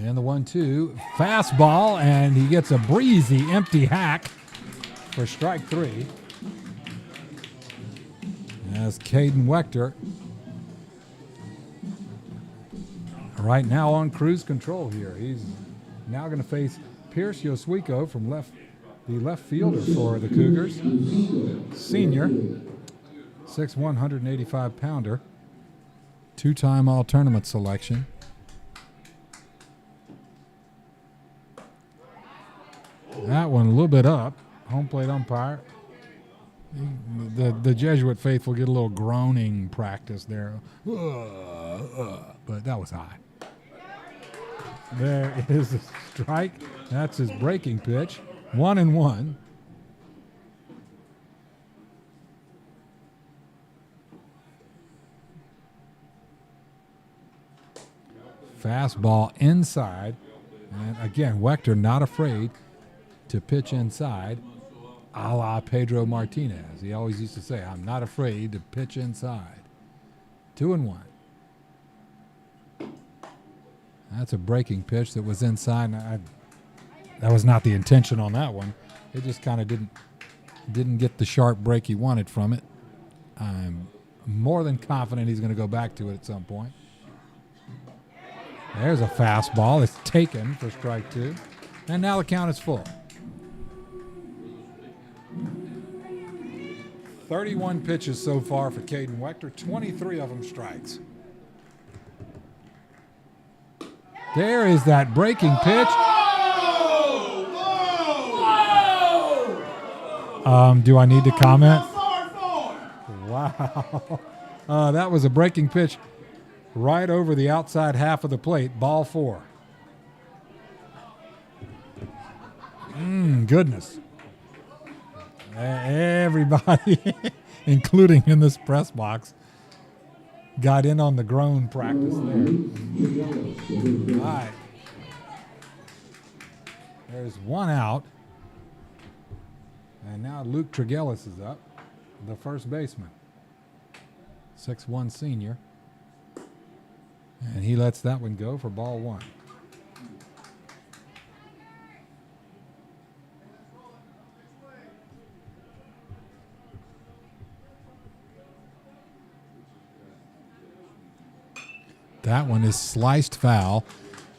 B: And the 1-2. Fastball, and he gets a breezy empty hack for strike 3. As Caden Wechter right now on cruise control here. He's now going to face Pierce Yoswiko from the left fielder for the Cougars. Senior, 6'1", 185-pounder. Two-time all-tournament selection. That one a little bit up. Home plate umpire. The Jesuit faithful get a little groaning practice there. But that was high. There is a strike. That's his breaking pitch. 1-1. Fastball inside. And again, Wechter not afraid to pitch inside, a la Pedro Martinez. He always used to say, I'm not afraid to pitch inside. 2-1. That's a breaking pitch that was inside. That was not the intention on that one. It just kind of didn't get the sharp break he wanted from it. I'm more than confident he's going to go back to it at some point. There's a fastball. It's taken for strike 2. And now the count is full. 31 pitches so far for Caden Wechter, 23 of them strikes. There is that breaking pitch. Do I need to comment? Wow. That was a breaking pitch right over the outside half of the plate. Ball 4. Goodness. Everybody, including in this press box, got in on the groan practice there. All right. There's one out. And now Luke Tregellis is up, the first baseman. 6'1" senior. And he lets that one go for ball 1. That one is sliced foul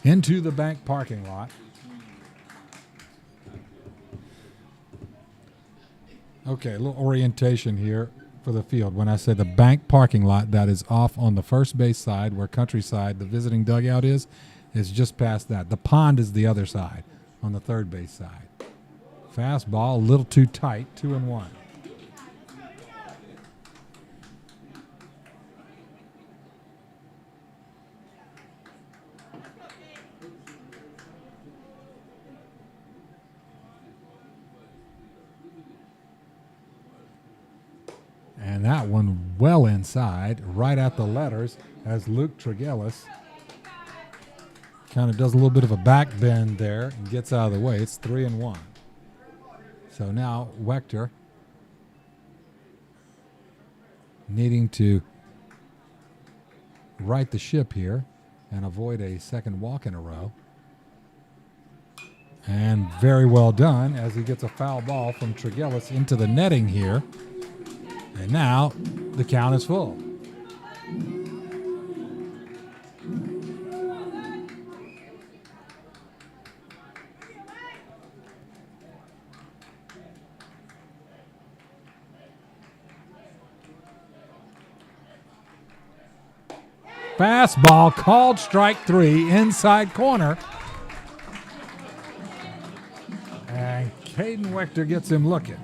B: into the bank parking lot. Okay, a little orientation here for the field. When I say the bank parking lot, that is off on the first base side where Countryside, the visiting dugout is just past that. The pond is the other side on the third base side. Fastball, a little too tight, 2-1. And that one well inside, right at the letters, as Luke Tregellis kind of does a little bit of a back bend there and gets out of the way. It's 3-1. So now Wechter needing to right the ship here and avoid a second walk in a row. And very well done as he gets a foul ball from Tregellis into the netting here. And now the count is full. Fastball called strike 3, inside corner. And Caden Wechter gets him looking.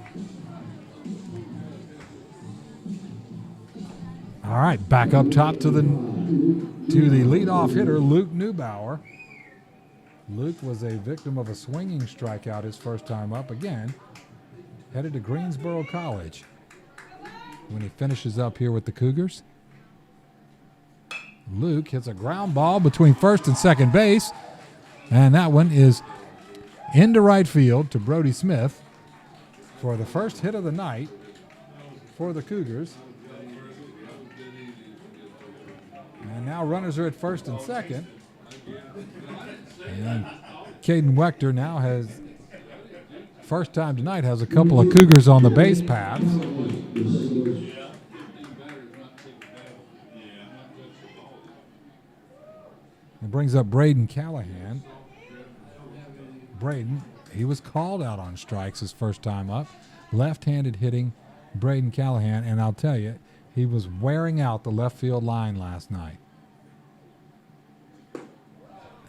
B: All right, back up top to the leadoff hitter, Luke Neubauer. Luke was a victim of a swinging strikeout his first time up. Again, headed to Greensboro College when he finishes up here with the Cougars. Luke hits a ground ball between first and second base, and that one is into right field to Brody Smith for the first hit of the night for the Cougars. And now runners are at first and second. And Caden Wechter now has, first time tonight, has a couple of Cougars on the base paths. It brings up Braden Callahan. Braden, he was called out on strikes his first time up. Left-handed hitting Braden Callahan, and I'll tell you, he was wearing out the left field line last night.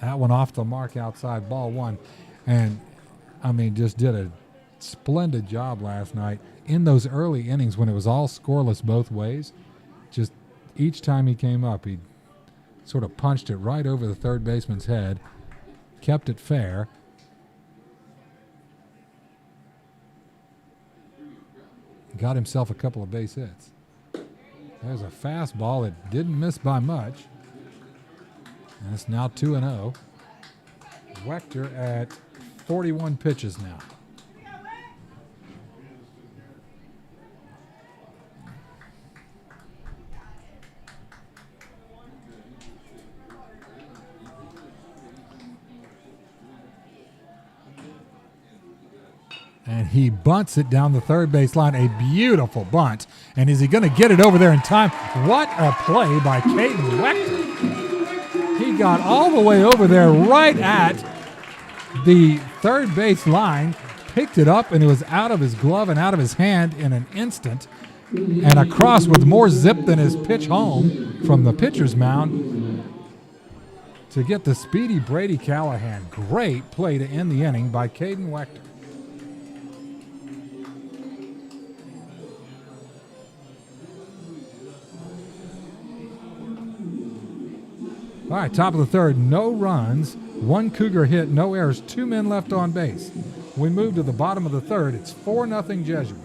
B: That one off the mark outside, ball one. And, I mean, just did a splendid job last night in those early innings when it was all scoreless both ways. Just each time he came up, he sort of punched it right over the third baseman's head, kept it fair. Got himself a couple of base hits. There's a fastball that didn't miss by much. And it's now 2-0. Wechter at 41 pitches now. And he bunts it down the third base line. A beautiful bunt. And is he going to get it over there in time? What a play by Caden Wechter. He got all the way over there right at the third base line, picked it up, and it was out of his glove and out of his hand in an instant. And across with more zip than his pitch home from the pitcher's mound to get the speedy Brady Callahan. Great play to end the inning by Caden Wechter. All right, top of the third, no runs, one Cougar hit, no errors, 2 men left on base. We move to the bottom of the third. It's 4-0 Jesuit.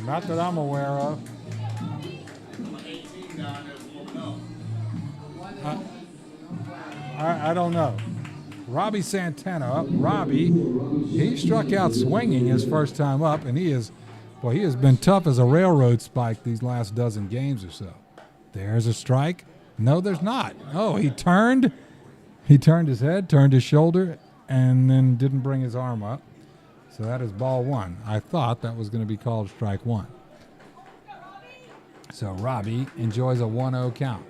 B: Not that I'm aware of. I don't know. Robbie Santana up. Robbie, he struck out swinging his first time up, and he has been tough as a railroad spike these last dozen games or so. There's a strike. No, there's not. Oh, he turned his head, turned his shoulder, and then didn't bring his arm up. So that is ball one. I thought that was going to be called strike one. So Robbie enjoys a 1-0 count.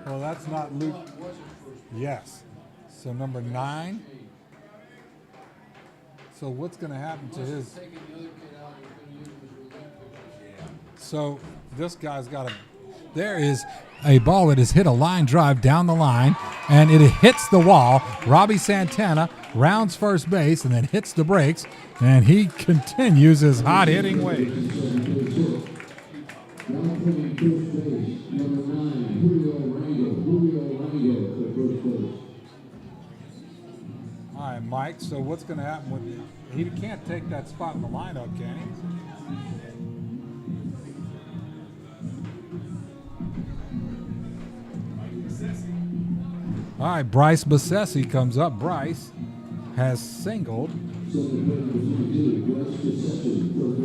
B: Well, that's not Luke. Yes. So number 9. So what's going to happen to his? So this guy's got a. There is a ball that has hit a line drive down the line, and it hits the wall. Robbie Santana rounds first base and then hits the brakes, and he continues his hot hitting ways. All right, Mike, so what's going to happen with he can't take that spot in the lineup, can he? All right, Bryce Bassesi comes up. Bryce has singled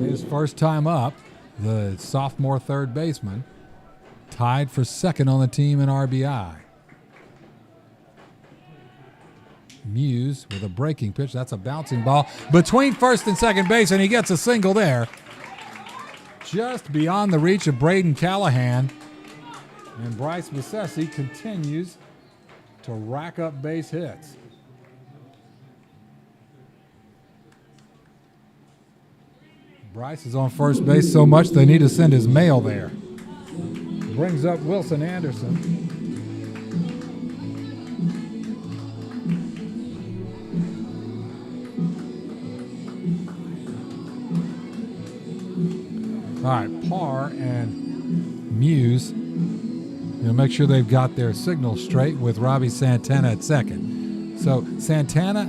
B: his first time up. The sophomore third baseman tied for second on the team in RBI. Muse with a breaking pitch. That's a bouncing ball between first and second base, and he gets a single there. Just beyond the reach of Braden Callahan. And Bryce Bassesi continues to rack up base hits. Bryce is on first base so much they need to send his mail there. Brings up Wilson Anderson. All right, Parr and Muse. Make sure they've got their signal straight with Robbie Santana at second. So Santana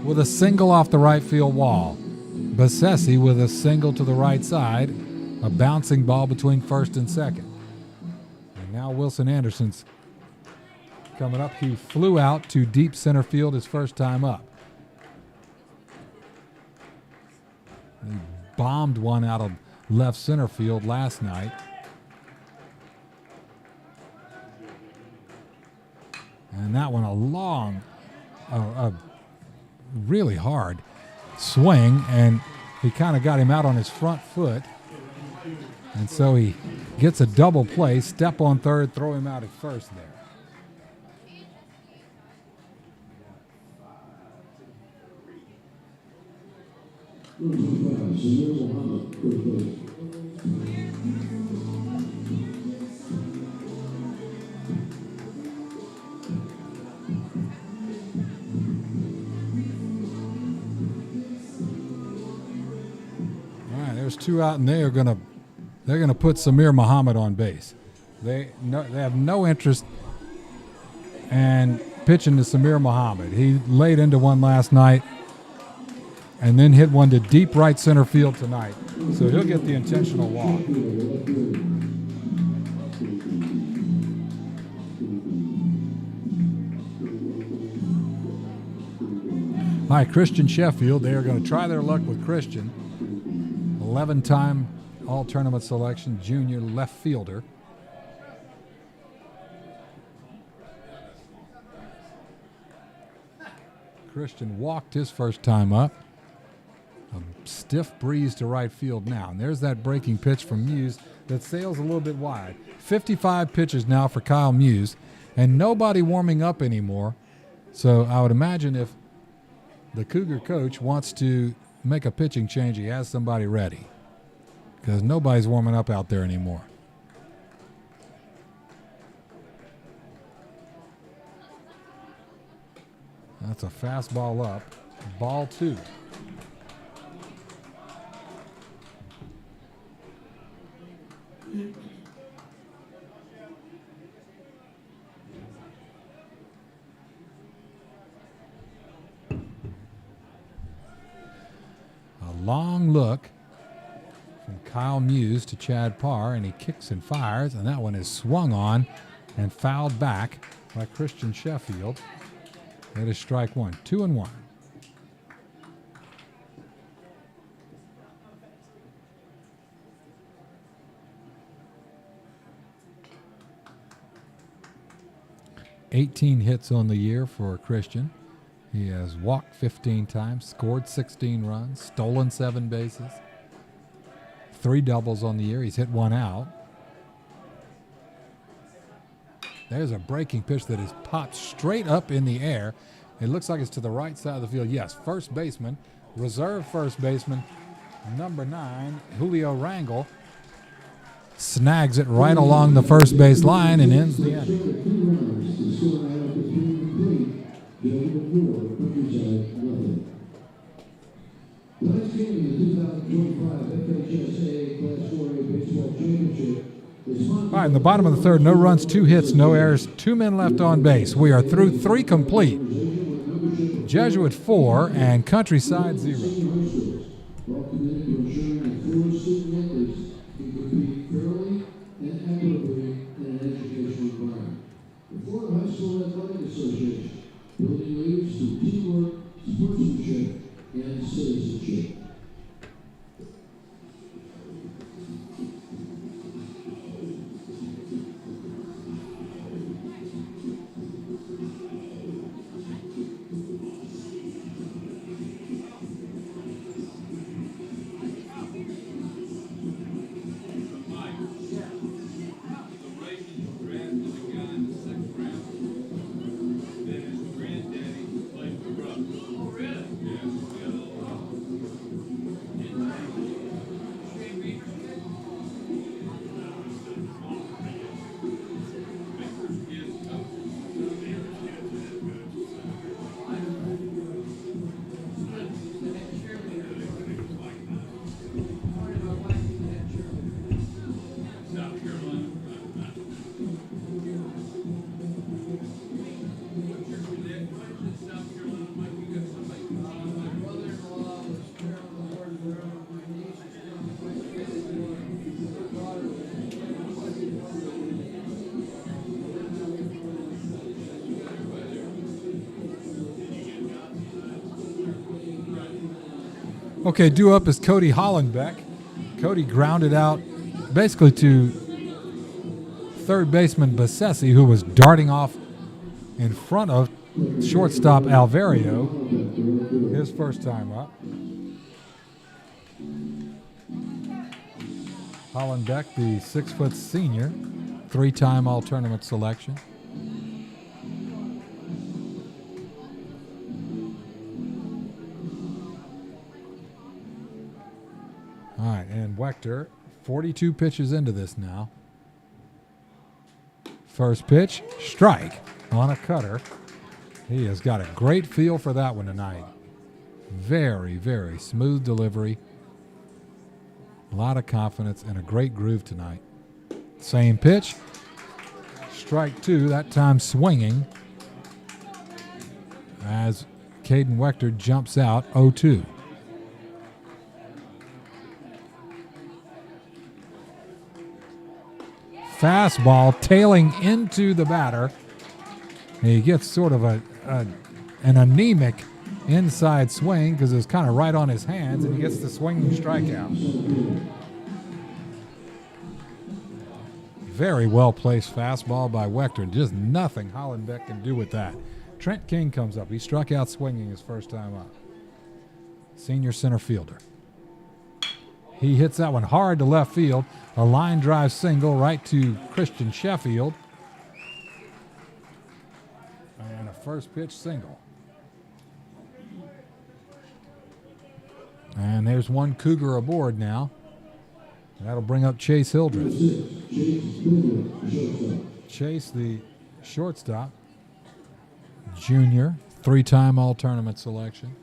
B: with a single off the right field wall. Bassesi with a single to the right side. A bouncing ball between first and second. And now Wilson Anderson's coming up. He flew out to deep center field his first time up. He bombed one out of left center field last night. And that one a long, really hard swing, and he kind of got him out on his front foot. And so he gets a double play, step on third, throw him out at first there. There's two out, and they're gonna put Samir Muhammad on base. They have no interest in pitching to Samir Muhammad. He laid into one last night and then hit one to deep right center field tonight. So he'll get the intentional walk. All right, Christian Sheffield. They are going to try their luck with Christian. 11-time all-tournament selection, junior left fielder. Christian walked his first time up. A stiff breeze to right field now. And there's that breaking pitch from Muse that sails a little bit wide. 55 pitches now for Kyle Muse, and nobody warming up anymore. So I would imagine if the Cougar coach wants to make a pitching change, he has somebody ready, because nobody's warming up out there anymore. That's a fastball up. Ball two. Long look from Kyle Muse to Chad Parr, and he kicks and fires, and that one is swung on and fouled back by Christian Sheffield. That is strike one. 2-1. $18 hits on the year for Christian. He has walked 15 times, scored 16 runs, stolen 7 bases, 3 doubles on the year. He's hit 1 out. There's a breaking pitch that is popped straight up in the air. It looks like it's to the right side of the field. Yes, first baseman, reserve first baseman, number 9, Julio Rangel, snags it right along the first base line and ends the inning.
A: Last game in the 2025 FHSA Class 4A Baseball Championship.
B: All right, in the bottom of the third, no runs, 2 hits, no errors, 2 men left on base. We are through 3 complete. Jesuit 4 and Countryside 0.
A: While committed to ensuring that full student athletes can compete fairly and equitably in an educational environment. The Florida High School Athletic sportsmanship, and citizenship.
B: Okay, due up is Cody Hollenbeck. Cody grounded out basically to third baseman Bassesi, who was darting off in front of shortstop Alvario, his first time up. Hollenbeck, the 6-foot senior, 3-time all-tournament selection. All right, and Wechter, 42 pitches into this now. First pitch, strike on a cutter. He has got a great feel for that one tonight. Very, very smooth delivery. A lot of confidence and a great groove tonight. Same pitch, strike two, that time swinging as Caden Wechter jumps out 0-2. Fastball tailing into the batter. He gets sort of an anemic inside swing because it's kind of right on his hands, and he gets the swinging strikeout. Very well placed fastball by Wechter. Just nothing Hollenbeck can do with that. Trent King comes up. He struck out swinging his first time up. Senior center fielder. He hits that one hard to left field. A line drive single right to Christian Sheffield. And a first pitch single. And there's one Cougar aboard now. That'll bring up Chase Hildreth. Chase, the shortstop, junior, 3-time all-tournament selection.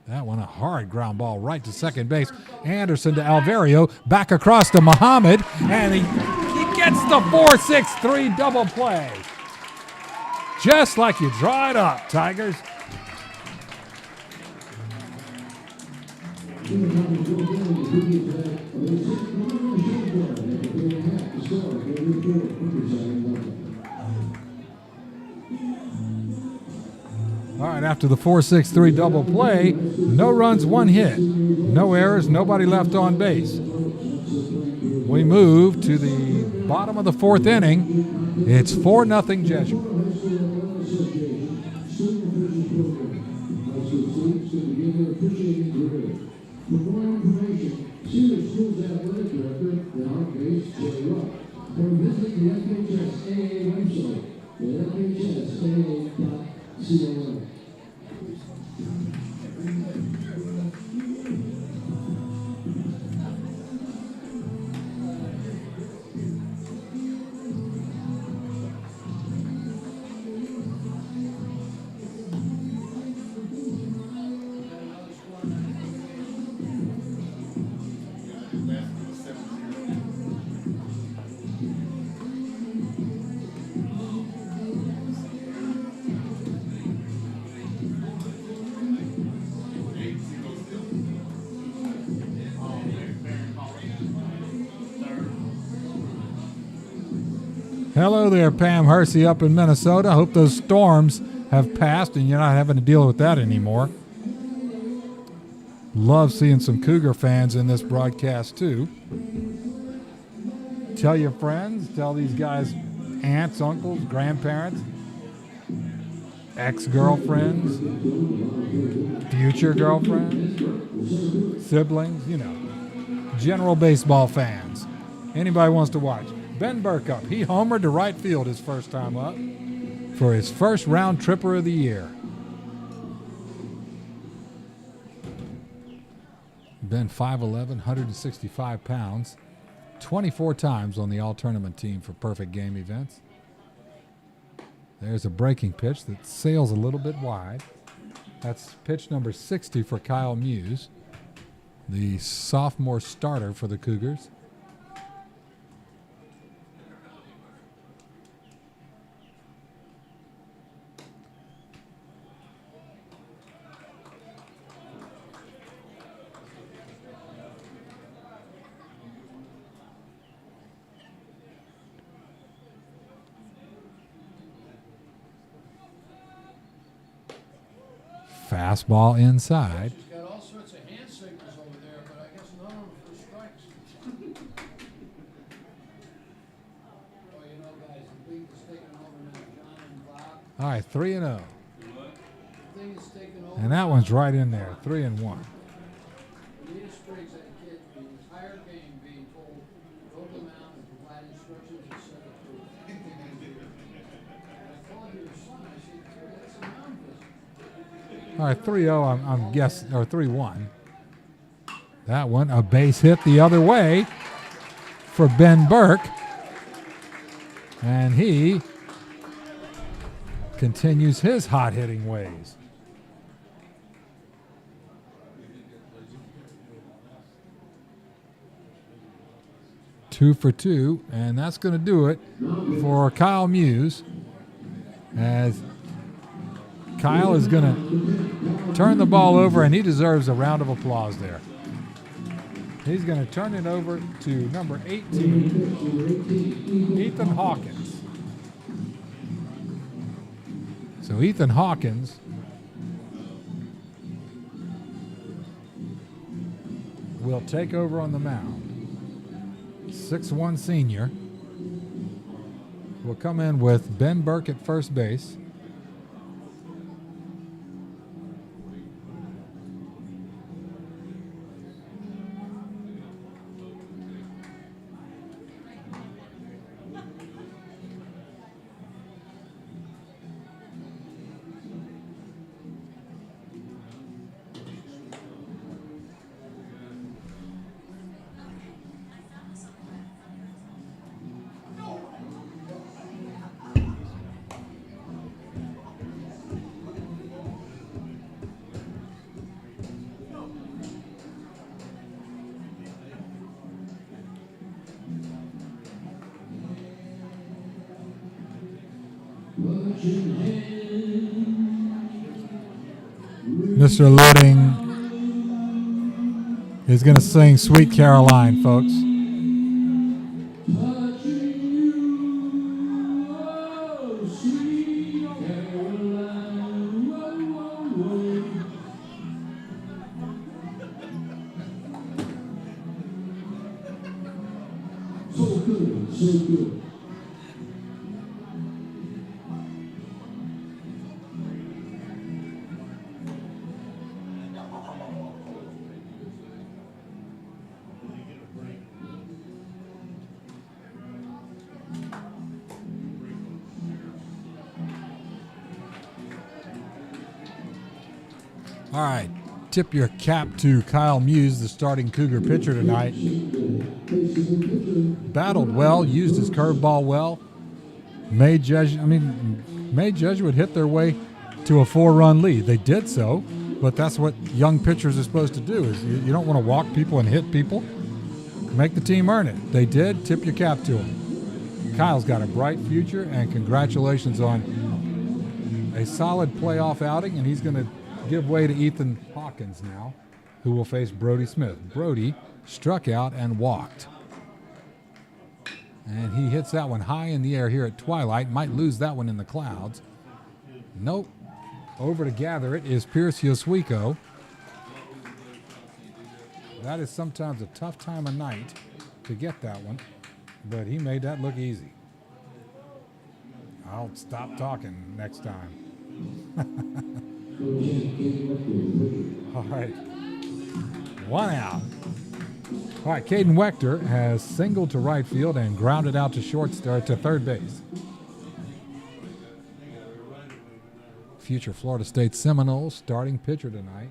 B: That one, a hard ground ball right to second base. Anderson to Alvario, back across to Muhammad, and he gets the 4-6-3 double play. Just like you draw it up, Tigers. All right, after the 4-6-3 double play, no runs, 1 hit. No errors, nobody left on base. We move to the bottom of the 4th inning. It's 4-0 Jesuit.
A: For more information, see the school's athletic director, the outbase, Jerry Rupp, or visit the FHSAA website at fhsaa.com.
B: Hello there, Pam Hersey up in Minnesota. Hope those storms have passed and you're not having to deal with that anymore. Love seeing some Cougar fans in this broadcast too. Tell your friends, tell these guys aunts, uncles, grandparents, ex-girlfriends, future girlfriends, siblings, you know, general baseball fans. Anybody wants to watch. Ben Burkup, he homered to right field his first time up for his first round tripper of the year. Ben 5'11", 165 pounds, 24 times on the all-tournament team for perfect game events. There's a breaking pitch that sails a little bit wide. That's pitch number 60 for Kyle Muse, the sophomore starter for the Cougars. Fastball inside.
A: She's got all sorts of hand signals over there, but I guess none of them for strikes. Oh, you know, guys, the league is taking over now. John and Bob.
B: All right, 3-0.
A: The thing is taking over.
B: And that one's right in there, 3-1.
A: Anita Spriggs had a kid the entire game being told, go to the mound and provide instructions and set it through. I called your son, I said, "Terry, that's a mound visit."
B: All right, 3-0, I'm guessing, or 3-1. That one, a base hit the other way for Ben Burke. And he continues his hot-hitting ways. Two for two, and that's going to do it for Kyle Muse, as Kyle is going to turn the ball over, and he deserves a round of applause there. He's going to turn it over to number 18, Ethan Hawkins. So Ethan Hawkins will take over on the mound. 6'1" senior will come in with Ben Burke at first base. Mr. Ludding is going to sing Sweet Caroline, folks.
A: So good, so good.
B: All right, tip your cap to Kyle Muse, the starting Cougar pitcher tonight. Battled well, used his curveball well. Made Jesuit hit their way to a 4-run lead. They did so, but that's what young pitchers are supposed to do. Is you don't want to walk people and hit people. Make the team earn it. They did. Tip your cap to him. Kyle's got a bright future, and congratulations on a solid playoff outing, and he's going to give way to Ethan Hawkins now, who will face Brody Smith. Brody struck out and walked. And he hits that one high in the air here at twilight. Might lose that one in the clouds. Nope. Over to gather it is Pierce Yoswiko. That is sometimes a tough time of night to get that one, but he made that look easy. I'll stop talking next time. All right. One out. All right, Caden Wechter has singled to right field and grounded out to to third base. Future Florida State Seminoles starting pitcher tonight,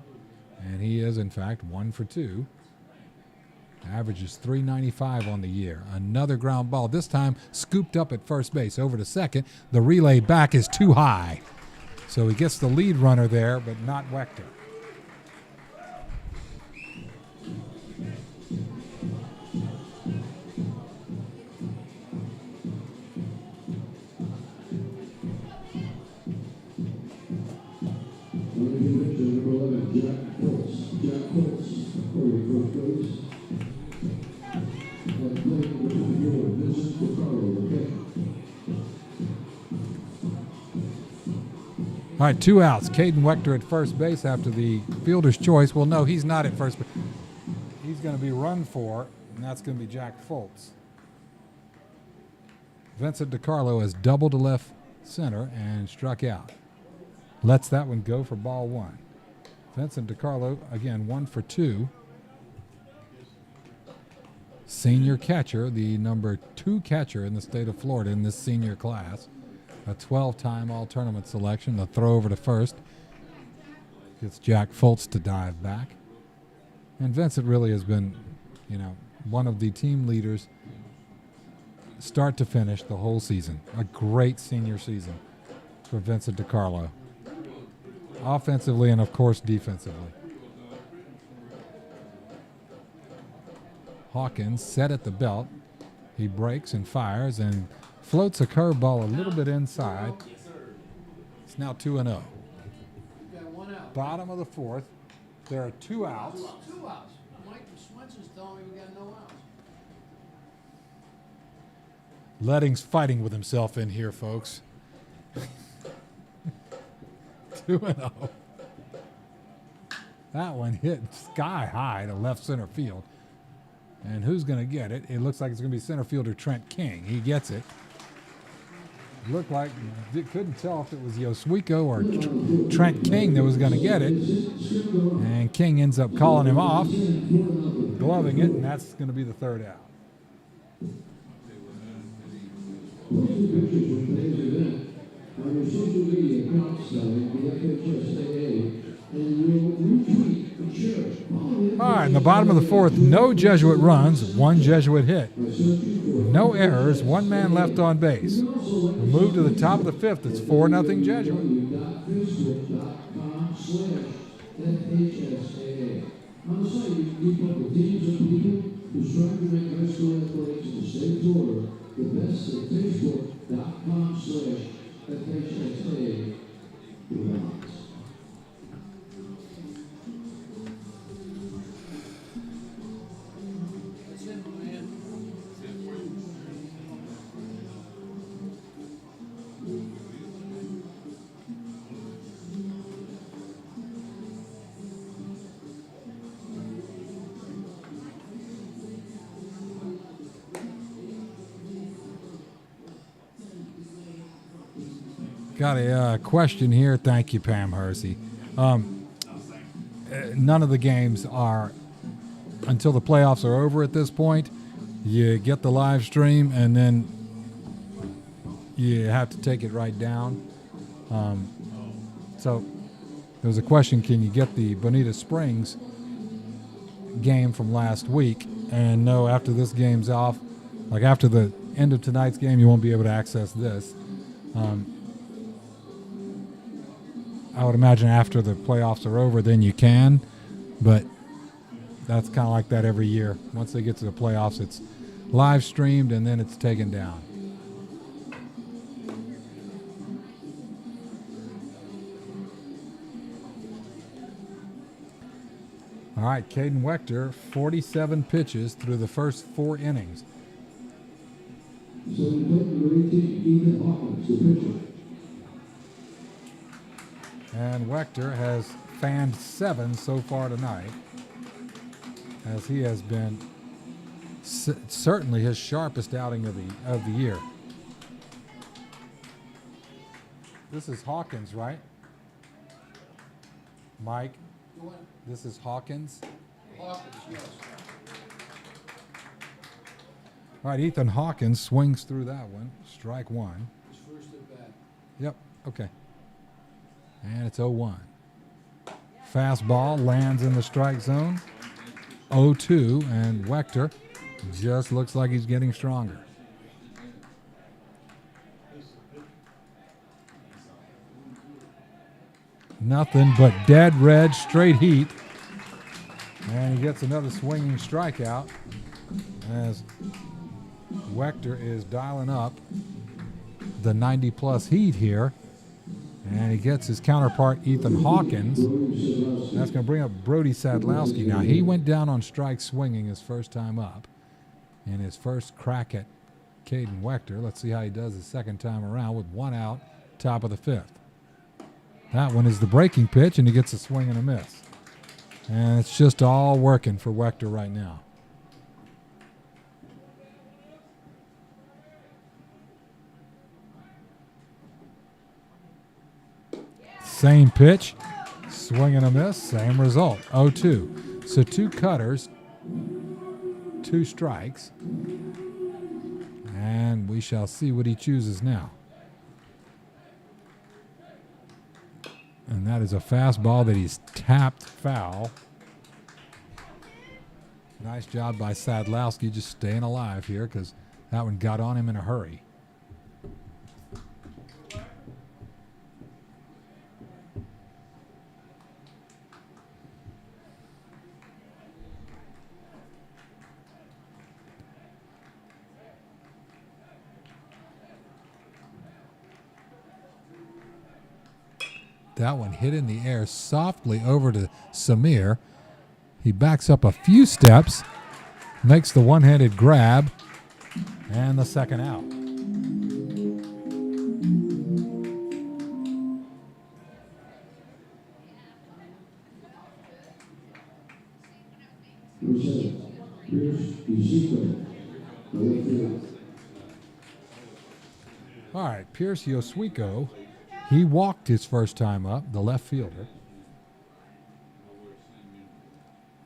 B: and he is in fact 1 for 2. Averages .395 on the year. Another ground ball, this time scooped up at first base. Over to second. The relay back is too high. So he gets the lead runner there, but not Wechter. All right, 2 outs. Caden Wechter at first base after the fielder's choice. Well, no, he's not at first base. He's going to be run for, and that's going to be Jack Foltz. Vincent DiCarlo has doubled to left center and struck out. Lets that one go for ball 1. Vincent DiCarlo, again, 1 for 2. Senior catcher, the number 2 catcher in the state of Florida in this senior class. A 12-time all-tournament selection. The throw over to first gets Jack Foltz to dive back. And Vincent really has been, one of the team leaders start to finish the whole season. A great senior season for Vincent DiCarlo. Offensively and, of course, defensively. Hawkins set at the belt. He breaks and fires and floats a curveball a little bit inside. It's now 2-0. Bottom of the 4th. There are 2 outs.
A: 2 outs. Mike Swenson's telling me we got no outs.
B: Letting's fighting with himself in here, folks. 2-0. That one hit sky high to left center field. And who's going to get it? It looks like it's going to be center fielder Trent King. He gets it. Looked like, couldn't tell if it was Yoswiko or Trent King that was going to get it. And King ends up calling him off, gloving it, and that's going to be the 3rd out. On your social media accounts, the FHSAA, and will retweet and share. All right, in the bottom of the 4th, no Jesuit runs, 1 Jesuit hit. No errors, 1 man left on base. We move to the top of the 5th. It's 4-0 Jesuit. On the site, you can keep up with teams and people who strive to make high school athletics in the state of Florida the best at Facebook.com/FHSAA. Got a question here. Thank you, Pam Hersey. None of the games are until the playoffs are over at this point. You get the live stream, and then you have to take it right down. So there was a question, can you get the Bonita Springs game from last week? And no, after this game's off, like after the end of tonight's game, you won't be able to access this. I would imagine after the playoffs are over, then you can, but that's kind of like that every year. Once they get to the playoffs, it's live streamed and then it's taken down. All right, Caden Wechter, 47 pitches through the first 4 innings.
A: Second plate, number 18, Ethan Hawkins, the pitcher.
B: And Wechter has fanned 7 so far tonight, as he has been certainly his sharpest outing of the year. This is Hawkins, right? Mike, this is Hawkins.
A: Hawkins, yes.
B: All right, Ethan Hawkins swings through that one. Strike 1.
A: His first at bat.
B: Yep, okay. And it's 0-1. Fastball lands in the strike zone. 0-2, and Wechter just looks like he's getting stronger. Nothing but dead red, straight heat. And he gets another swinging strikeout as Wechter is dialing up the 90-plus heat here. And he gets his counterpart, Ethan Hawkins. That's going to bring up Brody Sadlowski. Now, he went down on strike swinging his first time up in his first crack at Caden Wechter. Let's see how he does his second time around with 1 out, top of the 5th. That one is the breaking pitch, and he gets a swing and a miss. And it's just all working for Wechter right now. Same pitch, swing and a miss, same result, 0-2. So 2 cutters, 2 strikes, and we shall see what he chooses now. And that is a fastball that he's tapped foul. Nice job by Sadlowski just staying alive here because that one got on him in a hurry. That one hit in the air softly over to Samir. He backs up a few steps, makes the one-handed grab, and the second out. All right, Pierce Yoswiko. He walked his first time up, the left fielder.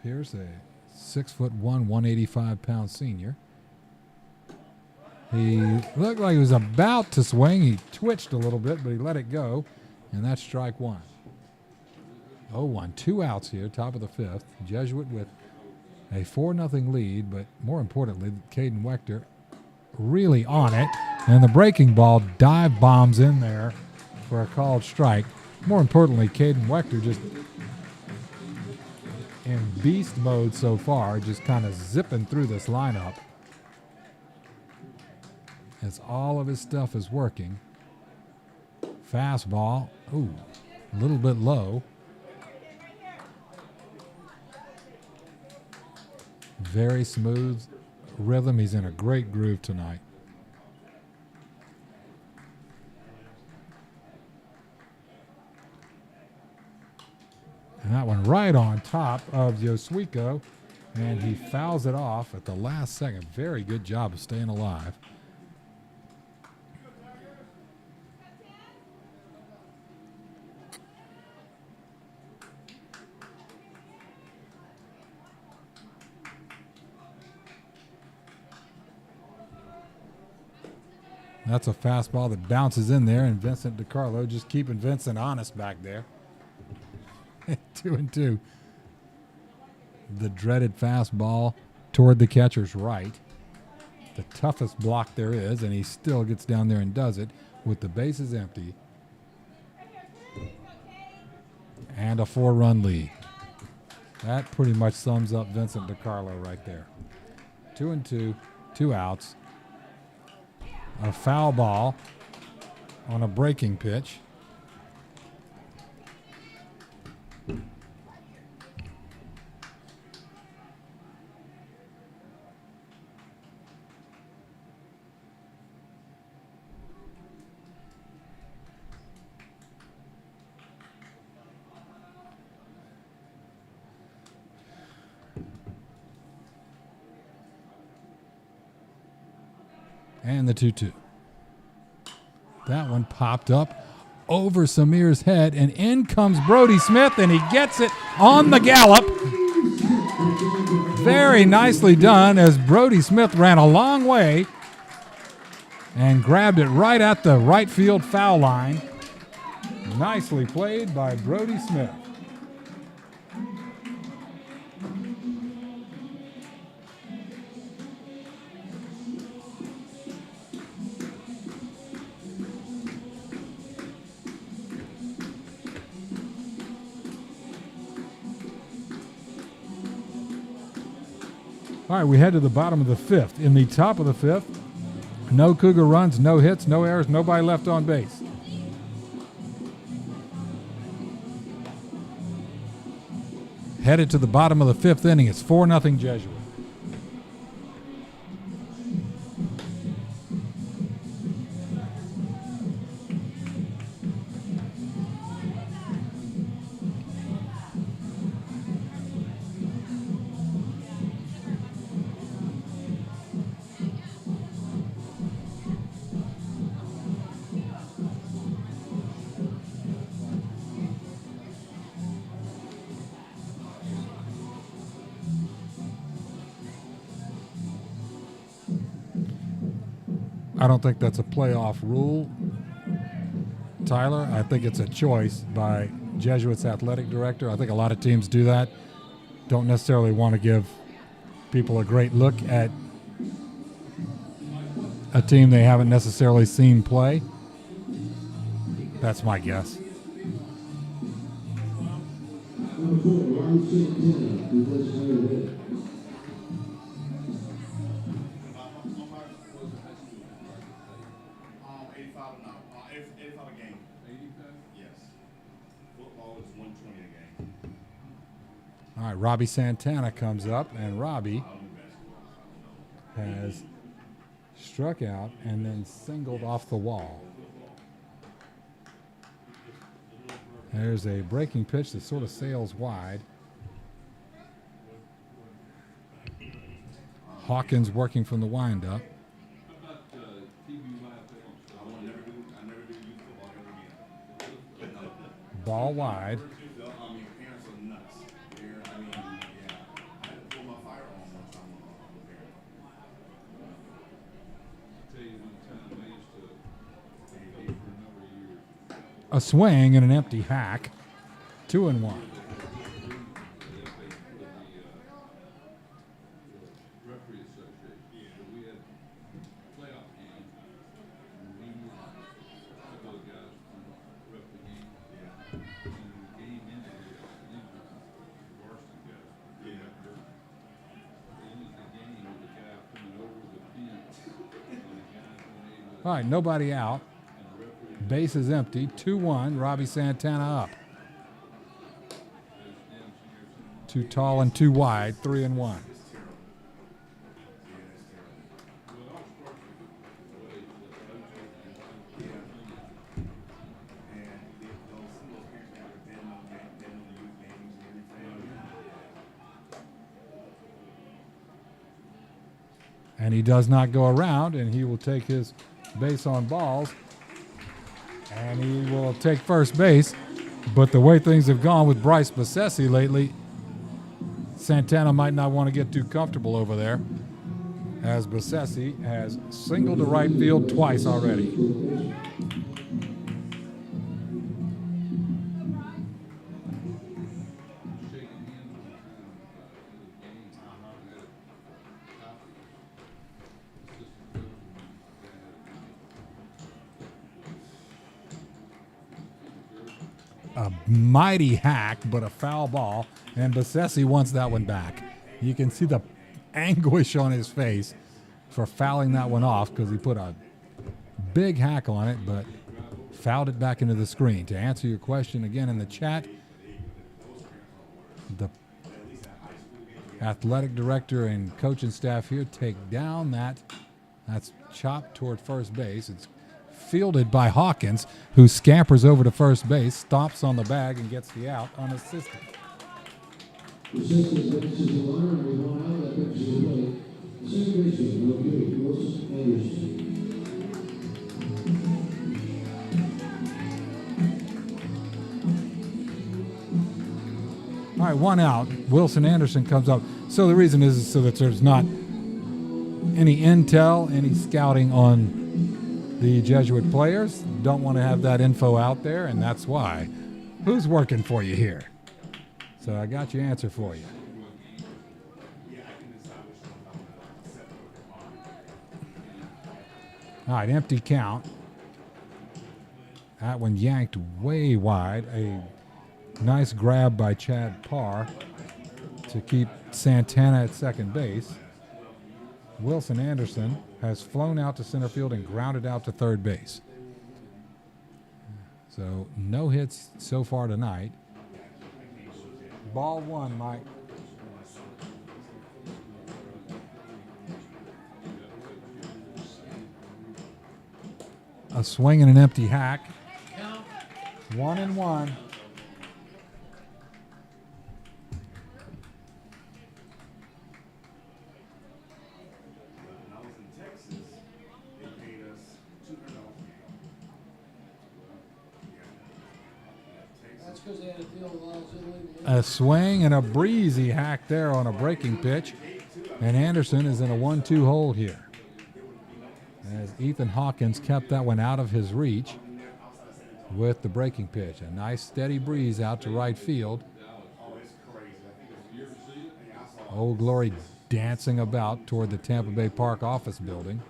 B: Pierce, a 6'1", 185-pound senior. He looked like he was about to swing. He twitched a little bit, but he let it go, and that's strike 1. 0-1, 2 outs here, top of the 5th. Jesuit with a 4-0 lead, but more importantly, Caden Wechter really on it, and the breaking ball dive bombs in there for a called strike. More importantly, Caden Wechter just in beast mode so far, just kind of zipping through this lineup as all of his stuff is working. Fastball, ooh, a little bit low. Very smooth rhythm. He's in a great groove tonight. And that one right on top of Yoswiko, and he fouls it off at the last second. Very good job of staying alive. That's a fastball that bounces in there, and Vincent DiCarlo just keeping Vincent honest back there. 2-2. The dreaded fastball toward the catcher's right. The toughest block there is, and he still gets down there and does it with the bases empty. And a 4-run lead. That pretty much sums up Vincent DiCarlo right there. 2-2, 2 outs. A foul ball on a breaking pitch. And the 2-2. That one popped up over Samir's head, and in comes Brody Smith, and he gets it on the gallop. Very nicely done, as Brody Smith ran a long way and grabbed it right at the right field foul line. Nicely played by Brody Smith. All right, we head to the bottom of the fifth. In the top of the fifth, no Cougar runs, no hits, no errors, nobody left on base. Headed to the bottom of the fifth inning, it's 4-0 Jesuit. I don't think that's a playoff rule, Tyler. I think it's a choice by Jesuit's athletic director. I think a lot of teams do that. Don't necessarily want to give people a great look at a team they haven't necessarily seen play. That's my guess.
A: Number 4, Robbie Santana, who plays center field.
B: All right, Robbie Santana comes up, and Robbie has struck out and then singled off the wall. There's a breaking pitch that sort of sails wide. Hawkins working from the windup. Ball wide. A swing and an empty hack. 2-1. All right, nobody out. Base is empty. 2-1. Robbie Santana up. Too tall and too wide. 3-1. And he does not go around, and he will take his base on balls. And he will take first base. But the way things have gone with Bryce Bessesi lately, Santana might not want to get too comfortable over there, as Bessesi has singled to right field twice already. A mighty hack, but a foul ball, and Bessesi wants that one back. You can see the anguish on his face for fouling that one off, because he put a big hack on it, but fouled it back into the screen. To answer your question again in the chat, the athletic director and coaching staff here take down that's chopped toward first base. It's fielded by Hawkins, who scampers over to first base, stomps on the bag, and gets the out unassisted.
A: The second base is the line, and we want out that pitch to the plate. Second baseman, Wilson Anderson.
B: right, one out. Wilson Anderson comes up. So the reason is so that there's not any intel, any scouting on the Jesuit players. Don't want to have that info out there, and that's why. Who's working for you here? So I got your answer for you. All right, empty count. That one yanked way wide. A nice grab by Chad Parr to keep Santana at second base. Wilson Anderson has flown out to center field and grounded out to third base. So no hits so far tonight. Ball one, Mike. A swing and an empty hack. 1-1. A swing and a breezy hack there on a breaking pitch. And Anderson is in a 1-2 hold here, as Ethan Hawkins kept that one out of his reach with the breaking pitch. A nice steady breeze out to right field. Old Glory dancing about toward the Tampa Bay Park office building.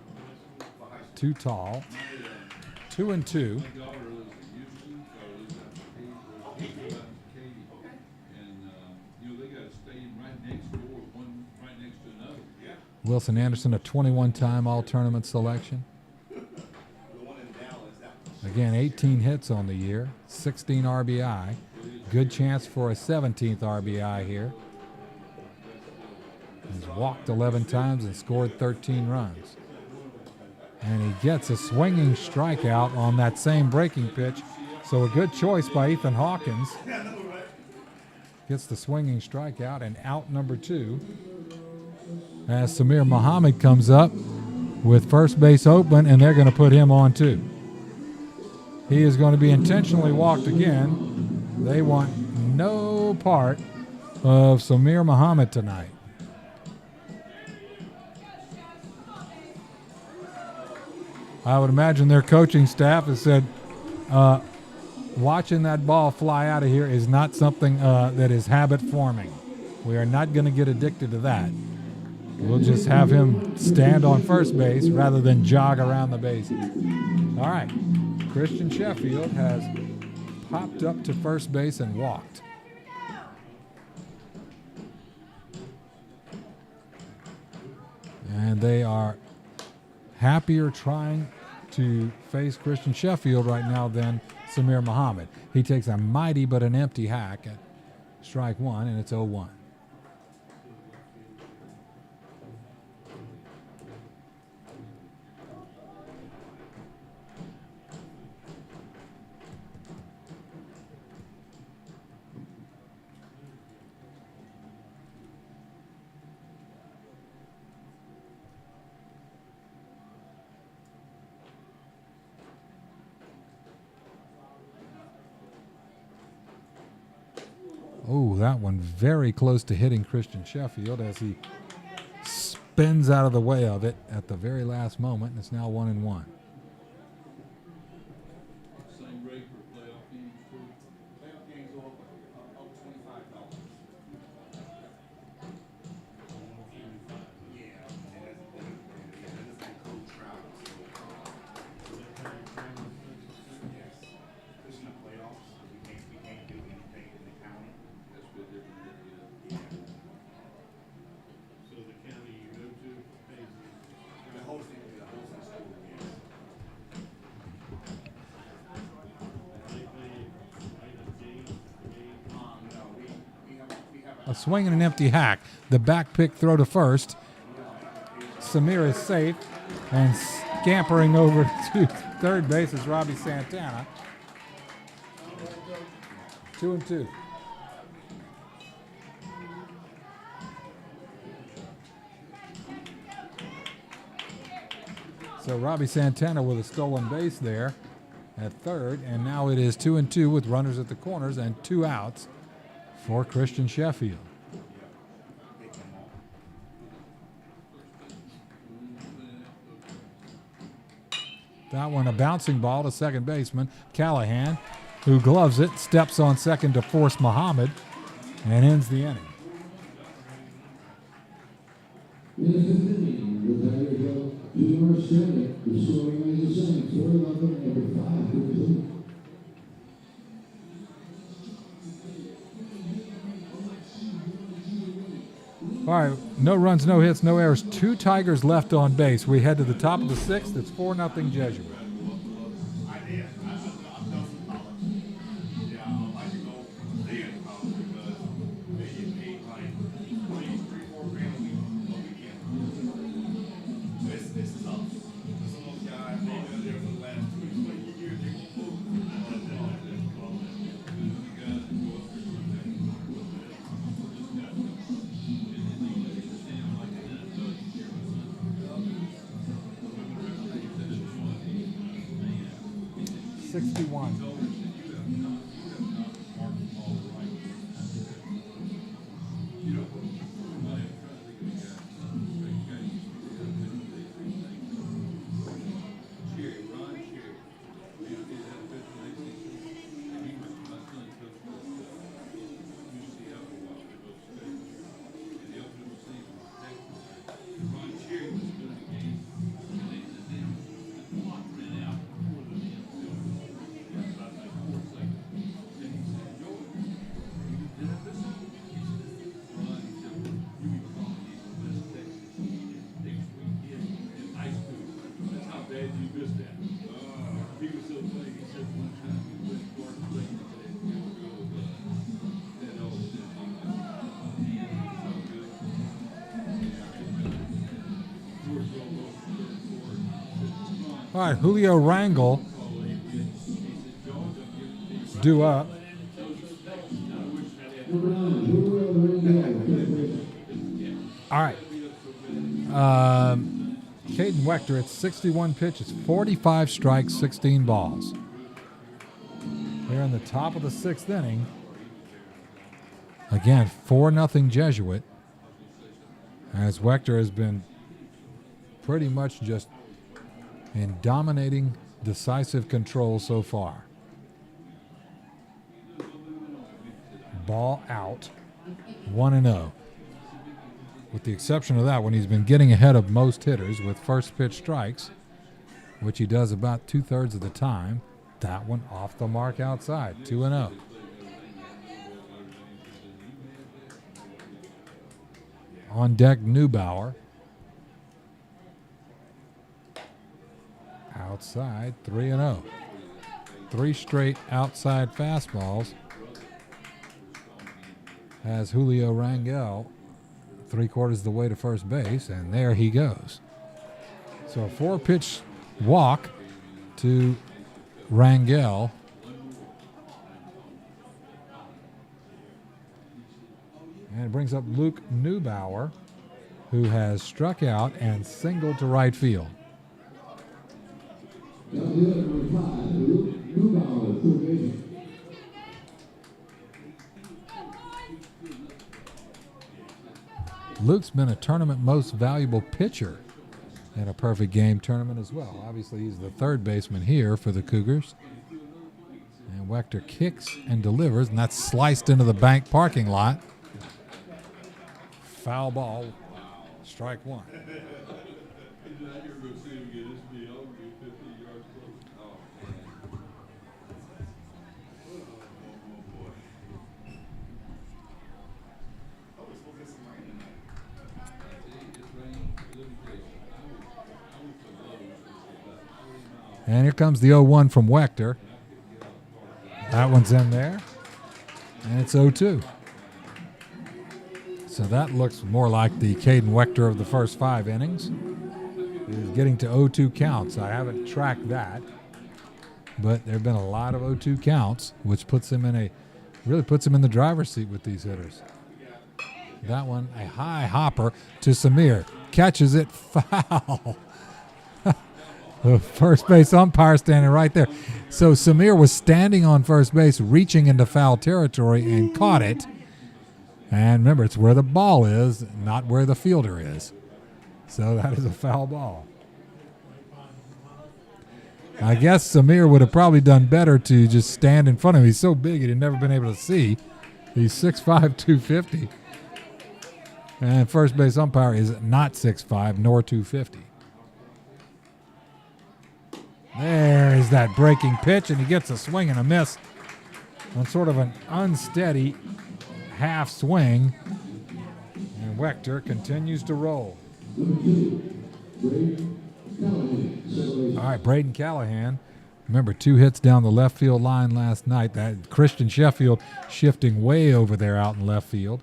B: Too tall. 2-2. Wilson Anderson, a 21-time All-Tournament selection. Again, 18 hits on the year, 16 RBI. Good chance for a 17th RBI here. He's walked 11 times and scored 13 runs. And he gets a swinging strikeout on that same breaking pitch. So a good choice by Ethan Hawkins. Gets the swinging strikeout, and out number 2. As Samir Muhammad comes up with first base open, and they're going to put him on too. He is going to be intentionally walked again. They want no part of Samir Muhammad tonight. I would imagine their coaching staff has said, watching that ball fly out of here is not something that is habit forming. We are not going to get addicted to that. We'll just have him stand on first base rather than jog around the bases. All right. Christian Sheffield has popped up to first base and walked. And they are happier trying to face Christian Sheffield right now than Samir Muhammad. He takes a mighty but an empty hack at strike one, and it's 0-1. Oh, that one very close to hitting Christian Sheffield as he spins out of the way of it at the very last moment. And it's now 1-1.
D: Same rate for playoff games too. Playoff games go up $25. Yeah, that's that cool travel. Yes, especially in the playoffs, we can't do anything in the county. That's a bit different. Yeah. So the county you go to pays the hosting school. Yes.
B: A swing and an empty hack. The back pick throw to first. Samir is safe, and scampering over to third base is Robbie Santana. 2-2. So Robbie Santana with a stolen base there at third, and now it is 2-2 with runners at the corners and 2 outs for Christian Sheffield. That one a bouncing ball to second baseman Callahan, who gloves it, steps on second to force Muhammad, and ends the inning.
A: In the fifth inning, the Tigers go to North Senate. The score remains the same, 4-0, number 5 Hoover.
B: All right, no runs, no hits, no errors. 2 Tigers left on base. We head to the top of the 6th. It's 4-0 Jesuit. All right, Julio Rangel due up. All right. Caden Wechter, it's 61 pitches, 45 strikes, 16 balls. Here in the top of the 6th inning. Again, 4-0 Jesuit. As Wechter has been pretty much just in dominating, decisive control so far. Ball out, 1-0. With the exception of that one, he's been getting ahead of most hitters with first pitch strikes, which he does about 2/3 of the time. That one off the mark outside, 2-0. On deck, Neubauer. Outside, 3-0. 3 straight outside fastballs has Julio Rangel 3/4 of the way to first base, and there he goes. So a 4-pitch walk to Rangel. And it brings up Luke Neubauer, who has struck out and singled to right field. Luke's been a tournament most valuable pitcher in a perfect game tournament as well. Obviously, he's the third baseman here for the Cougars. And Wechter kicks and delivers, and that's sliced into the bank parking lot. Foul ball, strike one. And here comes the 0-1 from Wechter. That one's in there. And it's 0-2. So that looks more like the Caden Wechter of the first 5 innings. He's getting to 0-2 counts. I haven't tracked that. But there have been a lot of 0-2 counts, which puts him in really puts him in the driver's seat with these hitters. That one, a high hopper to Samir. Catches it, foul. The first base umpire standing right there. So Samir was standing on first base, reaching into foul territory, and caught it. And remember, it's where the ball is, not where the fielder is. So that is a foul ball. I guess Samir would have probably done better to just stand in front of him. He's so big he'd never been able to see. He's 6'5", 250. And first base umpire is not 6'5", nor 250. There is that breaking pitch, and he gets a swing and a miss on sort of an unsteady half swing. And Wechter continues to roll. All right, Braden Callahan. Remember, 2 hits down the left field line last night. That Christian Sheffield shifting way over there out in left field.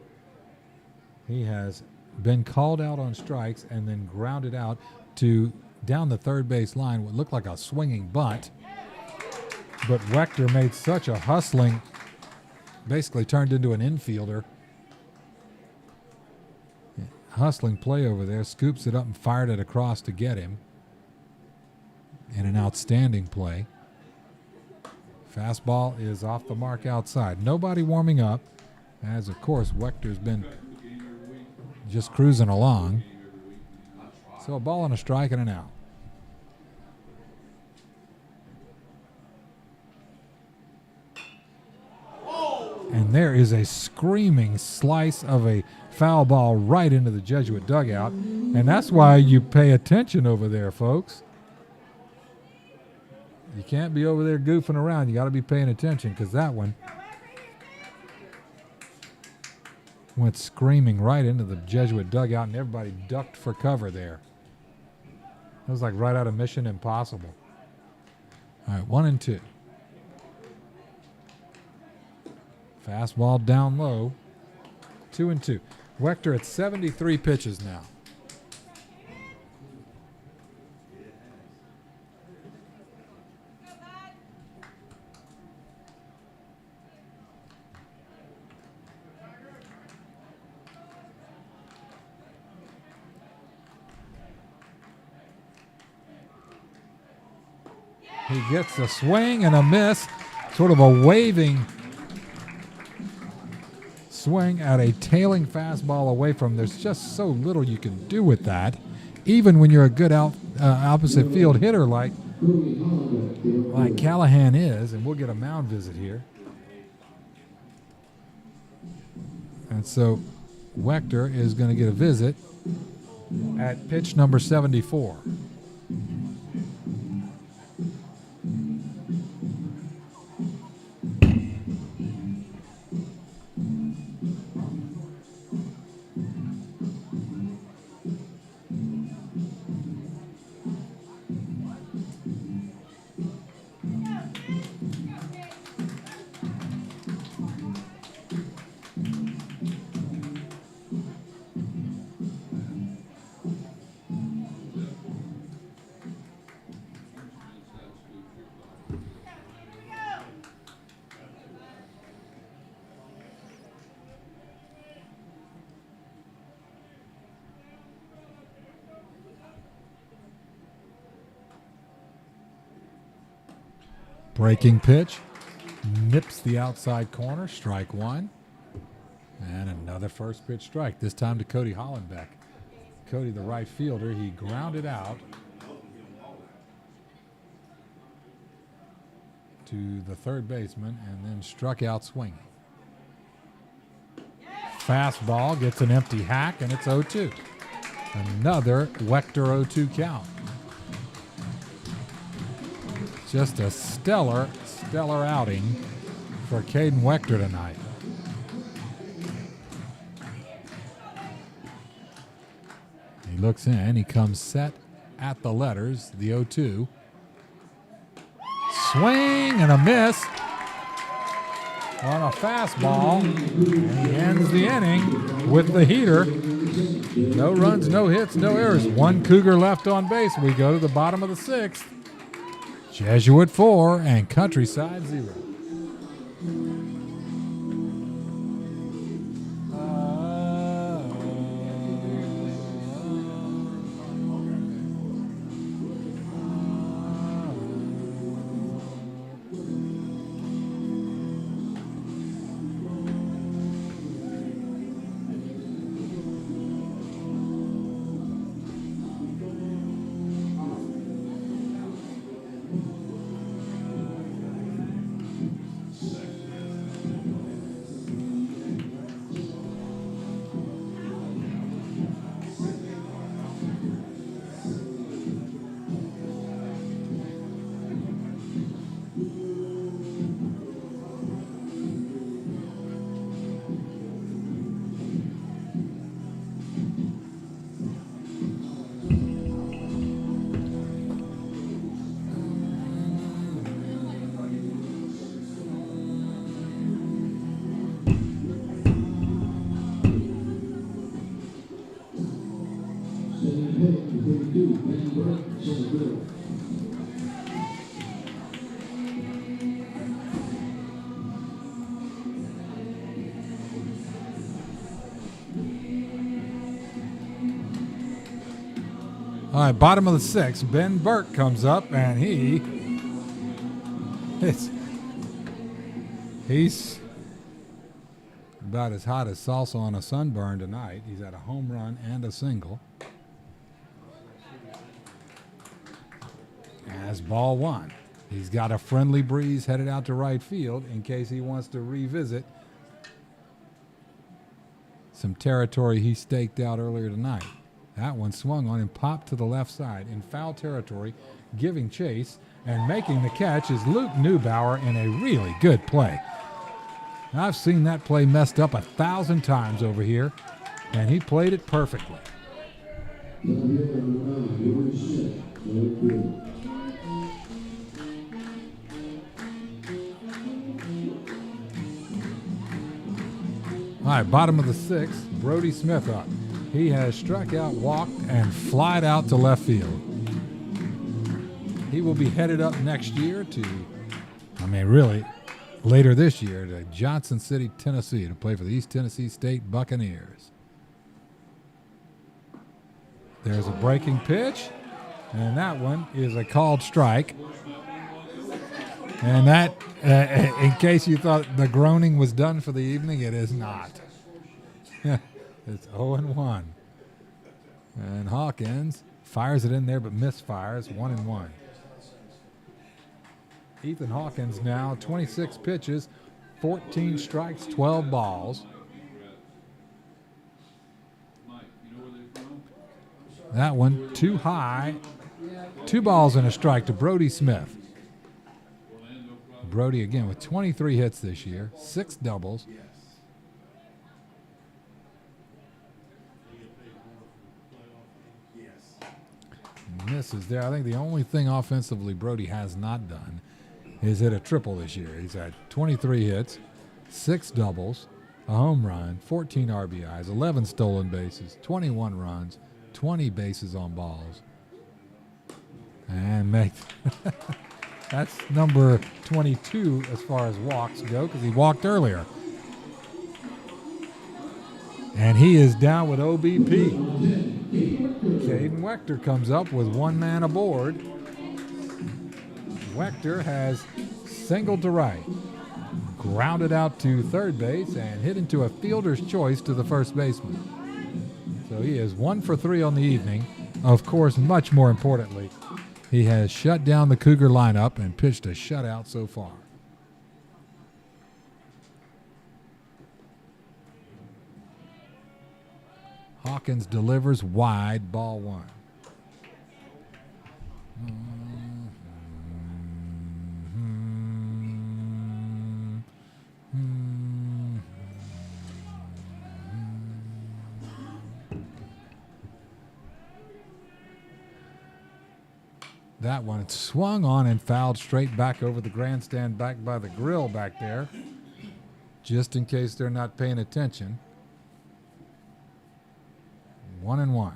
B: He has been called out on strikes and then grounded out to down the third base line, what looked like a swinging bunt. But Wechter made such a hustling, basically turned into an infielder. Hustling play over there, scoops it up and fired it across to get him. In an outstanding play. Fastball is off the mark outside. Nobody warming up, as of course Wechter's been just cruising along. So a ball and a strike and an out. And there is a screaming slice of a foul ball right into the Jesuit dugout. And that's why you pay attention over there, folks. You can't be over there goofing around. You got to be paying attention, because that one went screaming right into the Jesuit dugout, and everybody ducked for cover there. It was like right out of Mission Impossible. All right, 1-2. Fastball down low. 2-2. Wechter at 73 pitches now. He gets a swing and a miss, sort of a waving swing at a tailing fastball away from him. There's just so little you can do with that, even when you're a good opposite field hitter like Callahan is. And we'll get a mound visit here. And so Wechter is going to get a visit at pitch number 74. Breaking pitch, nips the outside corner, strike one. And another first pitch strike, this time to Cody Hollenbeck. Cody, the right fielder, he grounded out to the third baseman and then struck out swinging. Fastball gets an empty hack, and it's 0-2. Another Wechter 0-2 count. Just a stellar outing for Caden Wechter tonight. He looks in, he comes set at the letters, the 0-2. Swing and a miss on a fastball, and he ends the inning with the heater. No runs, no hits, no errors. One Cougar left on base. We go to the bottom of the sixth. Jesuit 4 and Countryside 0.
A: middle.
B: All right, bottom of the sixth, Ben Burke comes up, and he's about as hot as salsa on a sunburn tonight. He's had a home run and a single. As ball one. He's got a friendly breeze headed out to right field in case he wants to revisit some territory he staked out earlier tonight. That one swung on and popped to the left side in foul territory, giving chase, and making the catch is Luke Neubauer in a really good play. I've seen that play messed up 1,000 times over here, and he played it perfectly. All right, bottom of the sixth, Brody Smith up. He has struck out, walked, and flied out to left field. He will be headed up next year later this year to Johnson City, Tennessee to play for the East Tennessee State Buccaneers. There's a breaking pitch, and that one is a called strike. And that, in case you thought the groaning was done for the evening, it is not. It's 0-1. And Hawkins fires it in there but misfires, 1-1. Ethan Hawkins now 26 pitches, 14 strikes, 12 balls. That one too high. 2 balls and a strike to Brody Smith. Brody again with 23 hits this year, 6 doubles. Misses there. I think the only thing offensively Brody has not done is hit a triple this year. He's had 23 hits, 6 doubles, a home run, 14 RBIs, 11 stolen bases, 21 runs, 20 bases on balls. And that's number 22 as far as walks go because he walked earlier. And he is down with OBP. Caden Wechter comes up with 1 man aboard. Wechter has singled to right, grounded out to third base, and hit into a fielder's choice to the first baseman. So he is 1 for 3 on the evening. Of course, much more importantly, he has shut down the Cougar lineup and pitched a shutout so far. Hawkins delivers wide, ball 1. That one swung on and fouled straight back over the grandstand, back by the grill back there, just in case they're not paying attention. 1-1.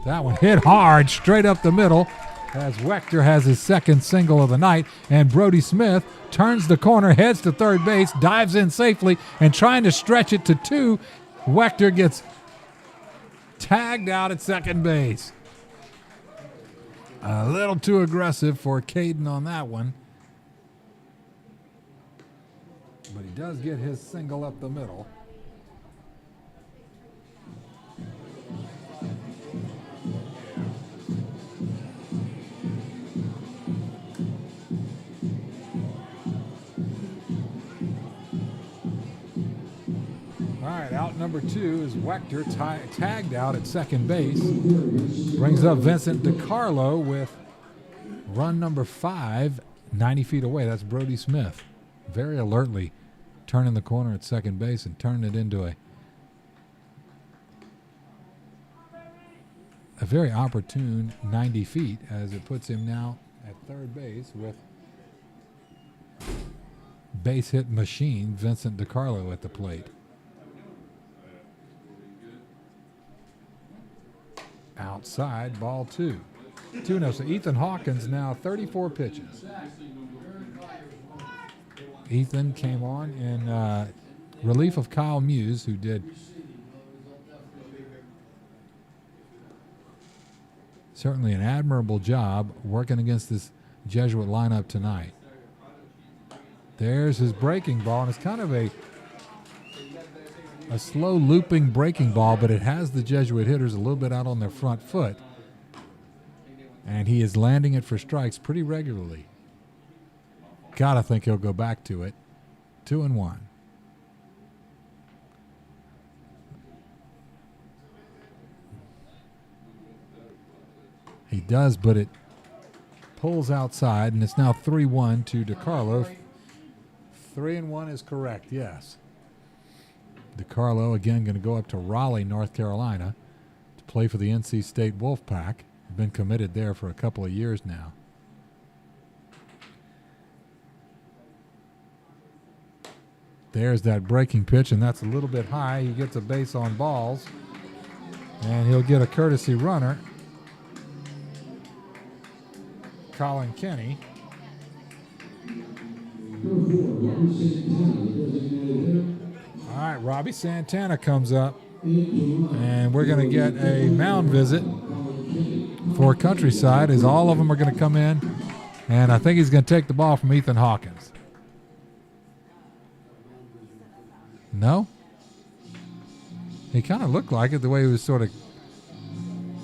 B: That one hit hard straight up the middle as Wechter has his second single of the night, and Brody Smith turns the corner, heads to third base, dives in safely, and trying to stretch it to 2. Wechter gets tagged out at second base. A little too aggressive for Caden on that one. But he does get his single up the middle. All right, out number 2 is Wechter, tagged out at second base. Brings up Vincent DiCarlo with run number 5, 90 feet away. That's Brody Smith. Very alertly turning the corner at second base and turning it into a very opportune 90 feet as it puts him now at third base with base hit machine Vincent DiCarlo at the plate. Outside, ball 2. 2-0. So Ethan Hawkins now 34 pitches. Ethan came on in relief of Kyle Muse, who did certainly an admirable job working against this Jesuit lineup tonight. There's his breaking ball, and it's kind of a slow looping breaking ball, but it has the Jesuit hitters a little bit out on their front foot, and he is landing it for strikes pretty regularly. Gotta think he'll go back to it. 2-1. He does, but it pulls outside, and it's now 3-1 to DiCarlo. 3-1 is correct, yes. DiCarlo again going to go up to Raleigh, North Carolina to play for the NC State Wolfpack. Been committed there for a couple of years now. There's that breaking pitch, and that's a little bit high. He gets a base on balls, and he'll get a courtesy runner. Colin Kenny. All right, Robbie Santana comes up, and we're going to get a mound visit for Countryside as all of them are going to come in, and I think he's going to take the ball from Ethan Hawkins. No? He kind of looked like it the way he was sort of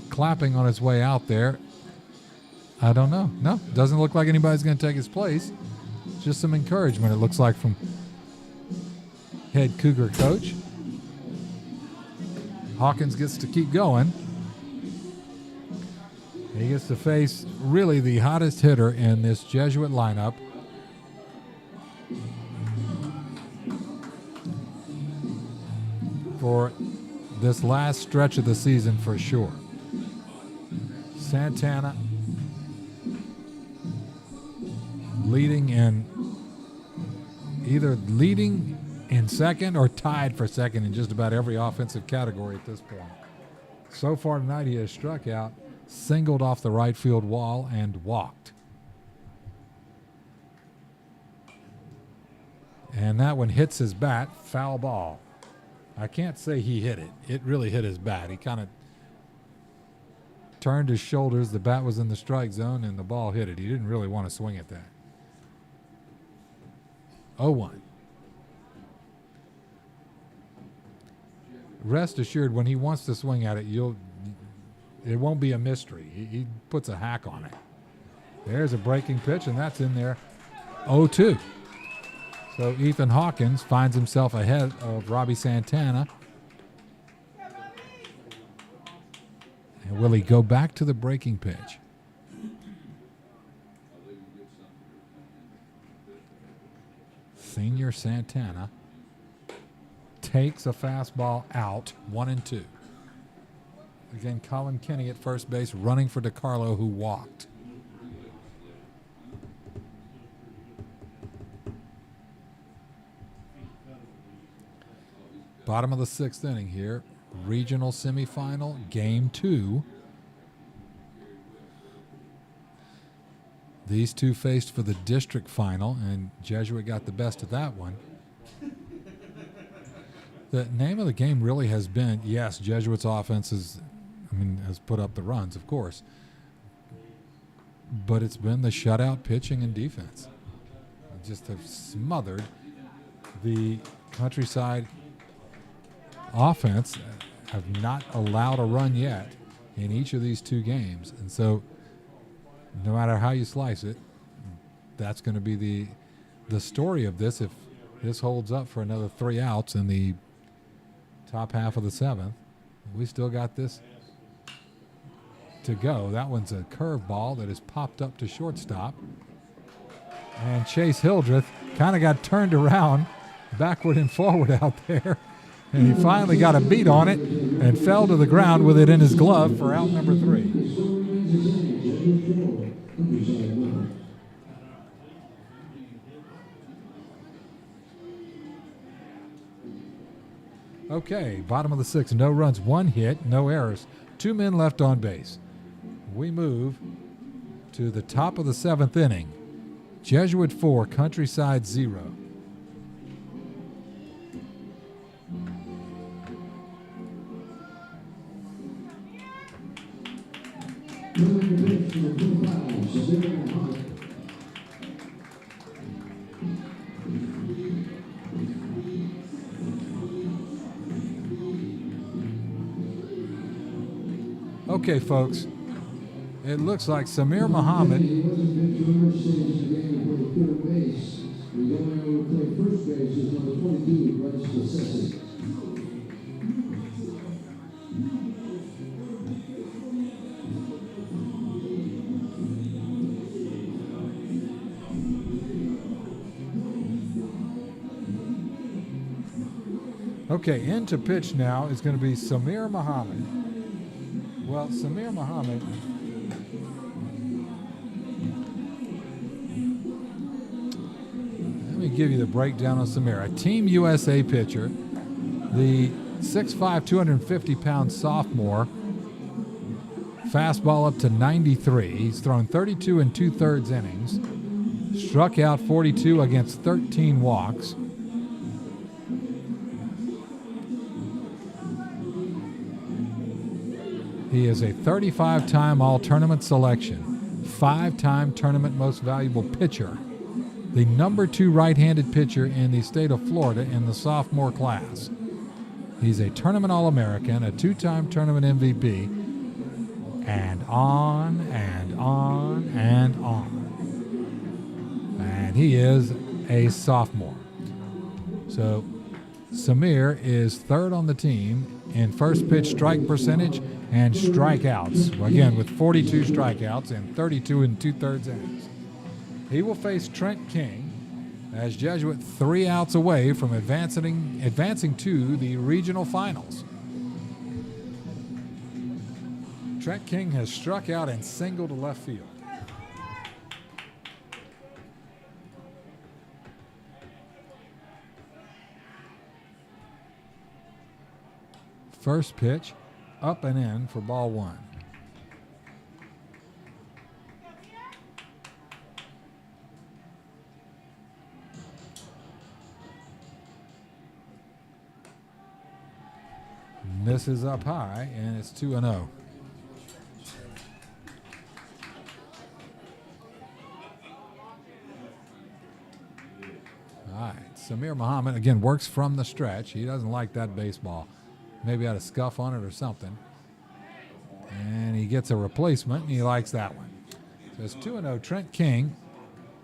B: clapping on his way out there. I don't know. No, doesn't look like anybody's going to take his place. Just some encouragement, it looks like, from head Cougar coach. Hawkins gets to keep going. He gets to face really the hottest hitter in this Jesuit lineup. For this last stretch of the season, for sure. Santana leading in second or tied for second in just about every offensive category at this point. So far tonight, he has struck out, singled off the right field wall, and walked. And that one hits his bat, foul ball. I can't say he hit it. It really hit his bat. He kind of turned his shoulders. The bat was in the strike zone, and the ball hit it. He didn't really want to swing at that. 0-1. Rest assured, when he wants to swing at it, it won't be a mystery. He puts a hack on it. There's a breaking pitch, and that's in there. 0-2. So Ethan Hawkins finds himself ahead of Robbie Santana. And will he go back to the breaking pitch? Senior Santana takes a fastball out, 1-2. Again, Colin Kenny at first base, running for DiCarlo, who walked. Bottom of the sixth inning here. Regional semifinal, game 2. These two faced for the district final, and Jesuit got the best of that one. The name of the game really has been, yes, Jesuit's offense has put up the runs, of course. But it's been the shutout pitching and defense. Just have smothered the Countryside offense, have not allowed a run yet in each of these two games. And so no matter how you slice it, that's going to be the story of this. If this holds up for another 3 outs in the top half of the 7th, we still got this to go. That one's a curveball that is popped up to shortstop. And Chase Hildreth kind of got turned around backward and forward out there And he finally got a beat on it and fell to the ground with it in his glove for out number 3. Okay, bottom of the 6th, no runs, 1 hit, no errors, 2 men left on base. We move to the top of the 7th inning. Jesuit 4, Countryside 0. Okay, folks, it looks like Samir Muhammad Okay, in to pitch now is going to be Samir Muhammad. Well, Samir Muhammad let me give you the breakdown on Samir. A Team USA pitcher, the 6'5", 250-pound sophomore, fastball up to 93. He's thrown 32 and 2/3 innings, struck out 42 against 13 walks. He is a 35-time All-Tournament selection, 5-time Tournament Most Valuable Pitcher, the number 2 right-handed pitcher in the state of Florida in the sophomore class. He's a Tournament All-American, a 2-time Tournament MVP, and on and on and on. And he is a sophomore. So Samir is 3rd on the team in first pitch strike percentage and strikeouts, again with 42 strikeouts and 32 and 2/3 innings. He will face Trent King as Jesuit 3 outs away from advancing to the regional finals. Trent King has struck out and singled to left field. First pitch, up and in for ball 1. Misses up high, and it's 2-0. All right, Samir Muhammad, again, works from the stretch. He doesn't like that baseball. Maybe had a scuff on it or something. And he gets a replacement, and he likes that one. So it's 2-0. Trent King,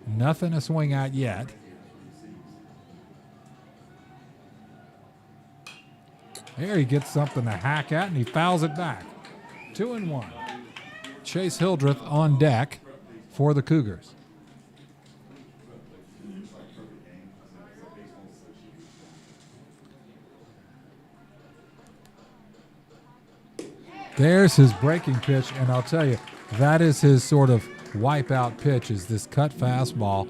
B: nothing to swing at yet. Here he gets something to hack at, and he fouls it back. 2-1. Chase Hildreth on deck for the Cougars. There's his breaking pitch, and I'll tell you, that is his sort of wipeout pitch, is this cut fastball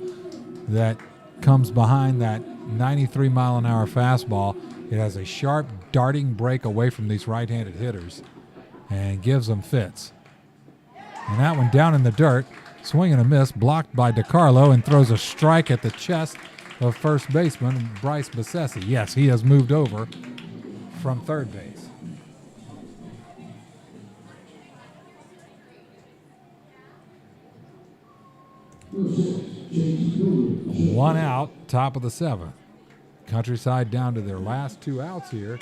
B: that comes behind that 93-mile-an-hour fastball. It has a sharp, darting break away from these right-handed hitters and gives them fits. And that one down in the dirt, swing and a miss, blocked by DiCarlo, and throws a strike at the chest of first baseman Bryce Bessesi. Yes, he has moved over from third base. One out, top of the 7th. Countryside down to their last 2 outs here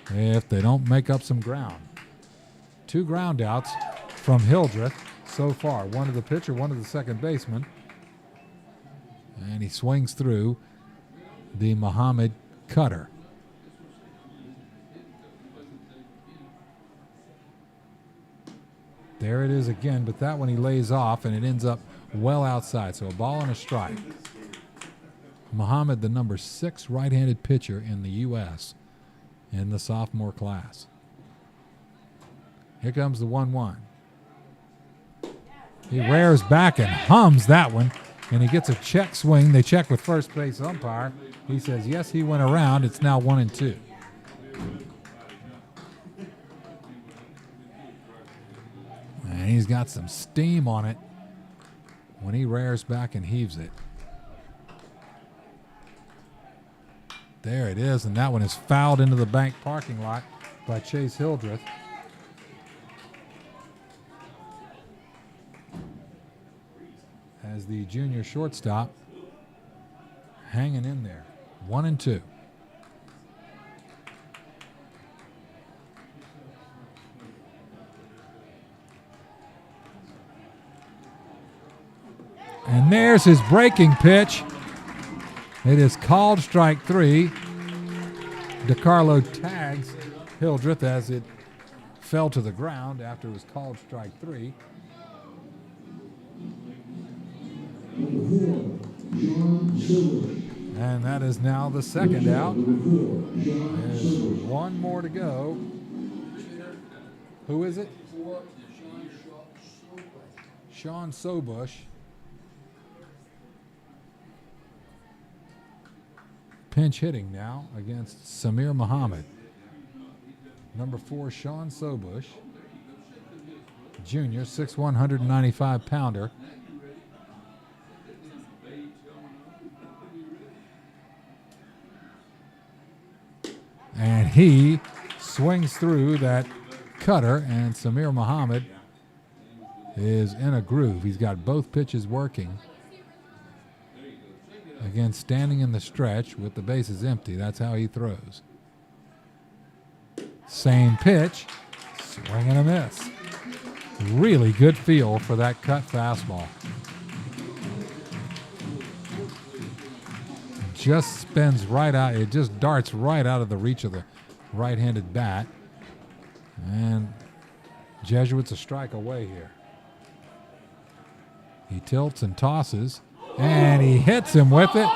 B: if they don't make up some ground. 2 ground outs from Hildreth so far. One to the pitcher, one to the second baseman. And he swings through the Muhammad cutter. There it is again, but that one he lays off, and it ends up well outside. So a ball and a strike. Muhammad, the number 6 right-handed pitcher in the U.S., in the sophomore class. Here comes the 1-1. He rears back and hums that one, and he gets a check swing. They check with first base umpire. He says, yes, he went around. It's now 1-2. And he's got some steam on it when he rears back and heaves it. There it is, and that one is fouled into the bank parking lot by Chase Hildreth. As the junior shortstop hanging in there. 1-2. And there's his breaking pitch. It is called strike 3. DeCarlo tags Hildreth as it fell to the ground after it was called strike 3. And that is now the second out. There's one more to go. Who is it? Sean Sobush. Pinch hitting now against Samir Muhammad. Number 4, Sean Sobush. Junior, 6'1", 195-pounder. And he swings through that cutter, and Samir Muhammad is in a groove. He's got both pitches working. Again, standing in the stretch with the bases empty. That's how he throws. Same pitch, swing and a miss. Really good feel for that cut fastball. Just spins right out. It just darts right out of the reach of the right-handed bat. And Jesuit's a strike away here. He tilts and tosses, and he hits him with it.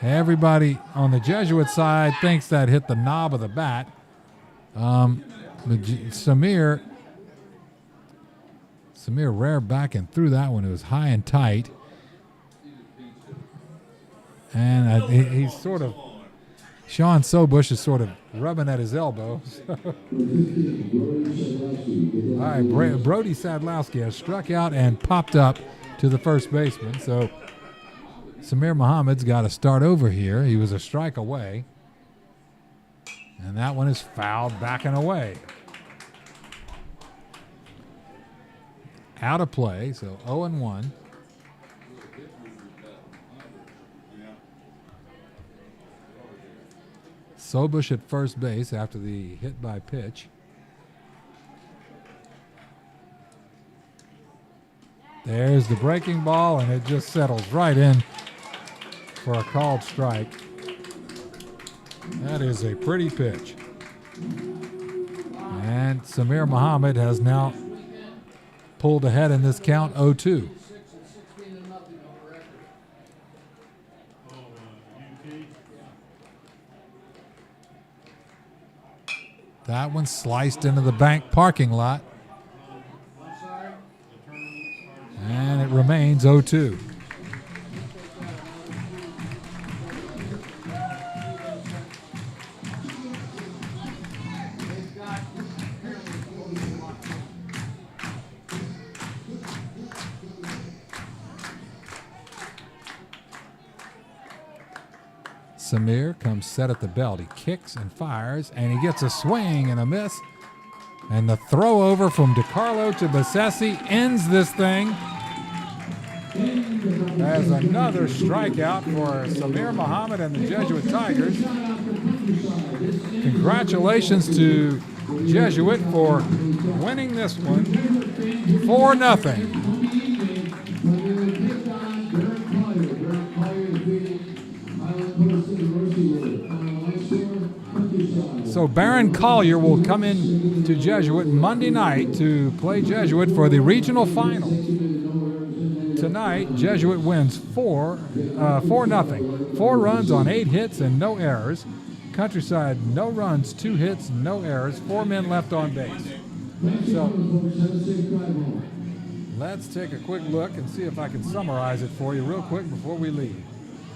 B: Everybody on the Jesuit side thinks that hit the knob of the bat. Samir reared back and threw that one. It was high and tight. And he's sort of, Sean Sobush is sort of rubbing at his elbow. All right, Brody Sadlowski has struck out and popped up to the first baseman. So Samir Muhammad's got to start over here. He was a strike away. And that one is fouled back and away. Out of play, so 0-1. Sobush at first base after the hit by pitch. There's the breaking ball, and it just settles right in for a called strike. That is a pretty pitch. And Samir Muhammad has now pulled ahead in this count, 0-2. That one sliced into the bank parking lot. And it remains 0-2. Samir comes set at the belt. He kicks and fires, and he gets a swing and a miss. And the throw over from DeCarlo to Bassesi ends this thing. There's another strikeout for Samir Muhammad and the Jesuit Tigers. Congratulations to Jesuit for winning this one 4-0. So Baron Collier will come in to Jesuit Monday night to play Jesuit for the regional final. Tonight, Jesuit wins 4-0. 4 runs on 8 hits and no errors. Countryside, no runs, 2 hits, no errors, 4 men left on base. So let's take a quick look and see if I can summarize it for you real quick before we leave.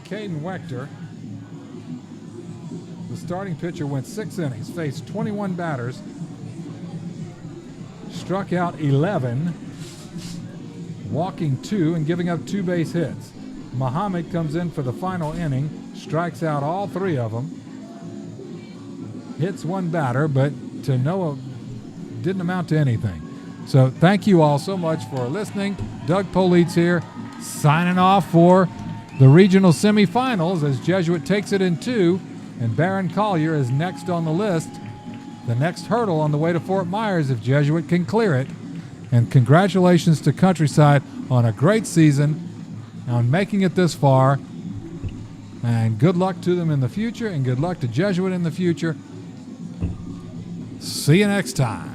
B: Caden Wechter, the starting pitcher, went 6 innings, faced 21 batters, struck out 11, walking 2 and giving up 2 base hits. Muhammad comes in for the final inning, strikes out all 3 of them, hits 1 batter, but didn't amount to anything. So thank you all so much for listening. Doug Politz here, signing off for the regional semifinals as Jesuit takes it in 2, and Barron Collier is next on the list. The next hurdle on the way to Fort Myers if Jesuit can clear it. And congratulations to Countryside on a great season, on making it this far. And good luck to them in the future, and good luck to Jesuit in the future. See you next time.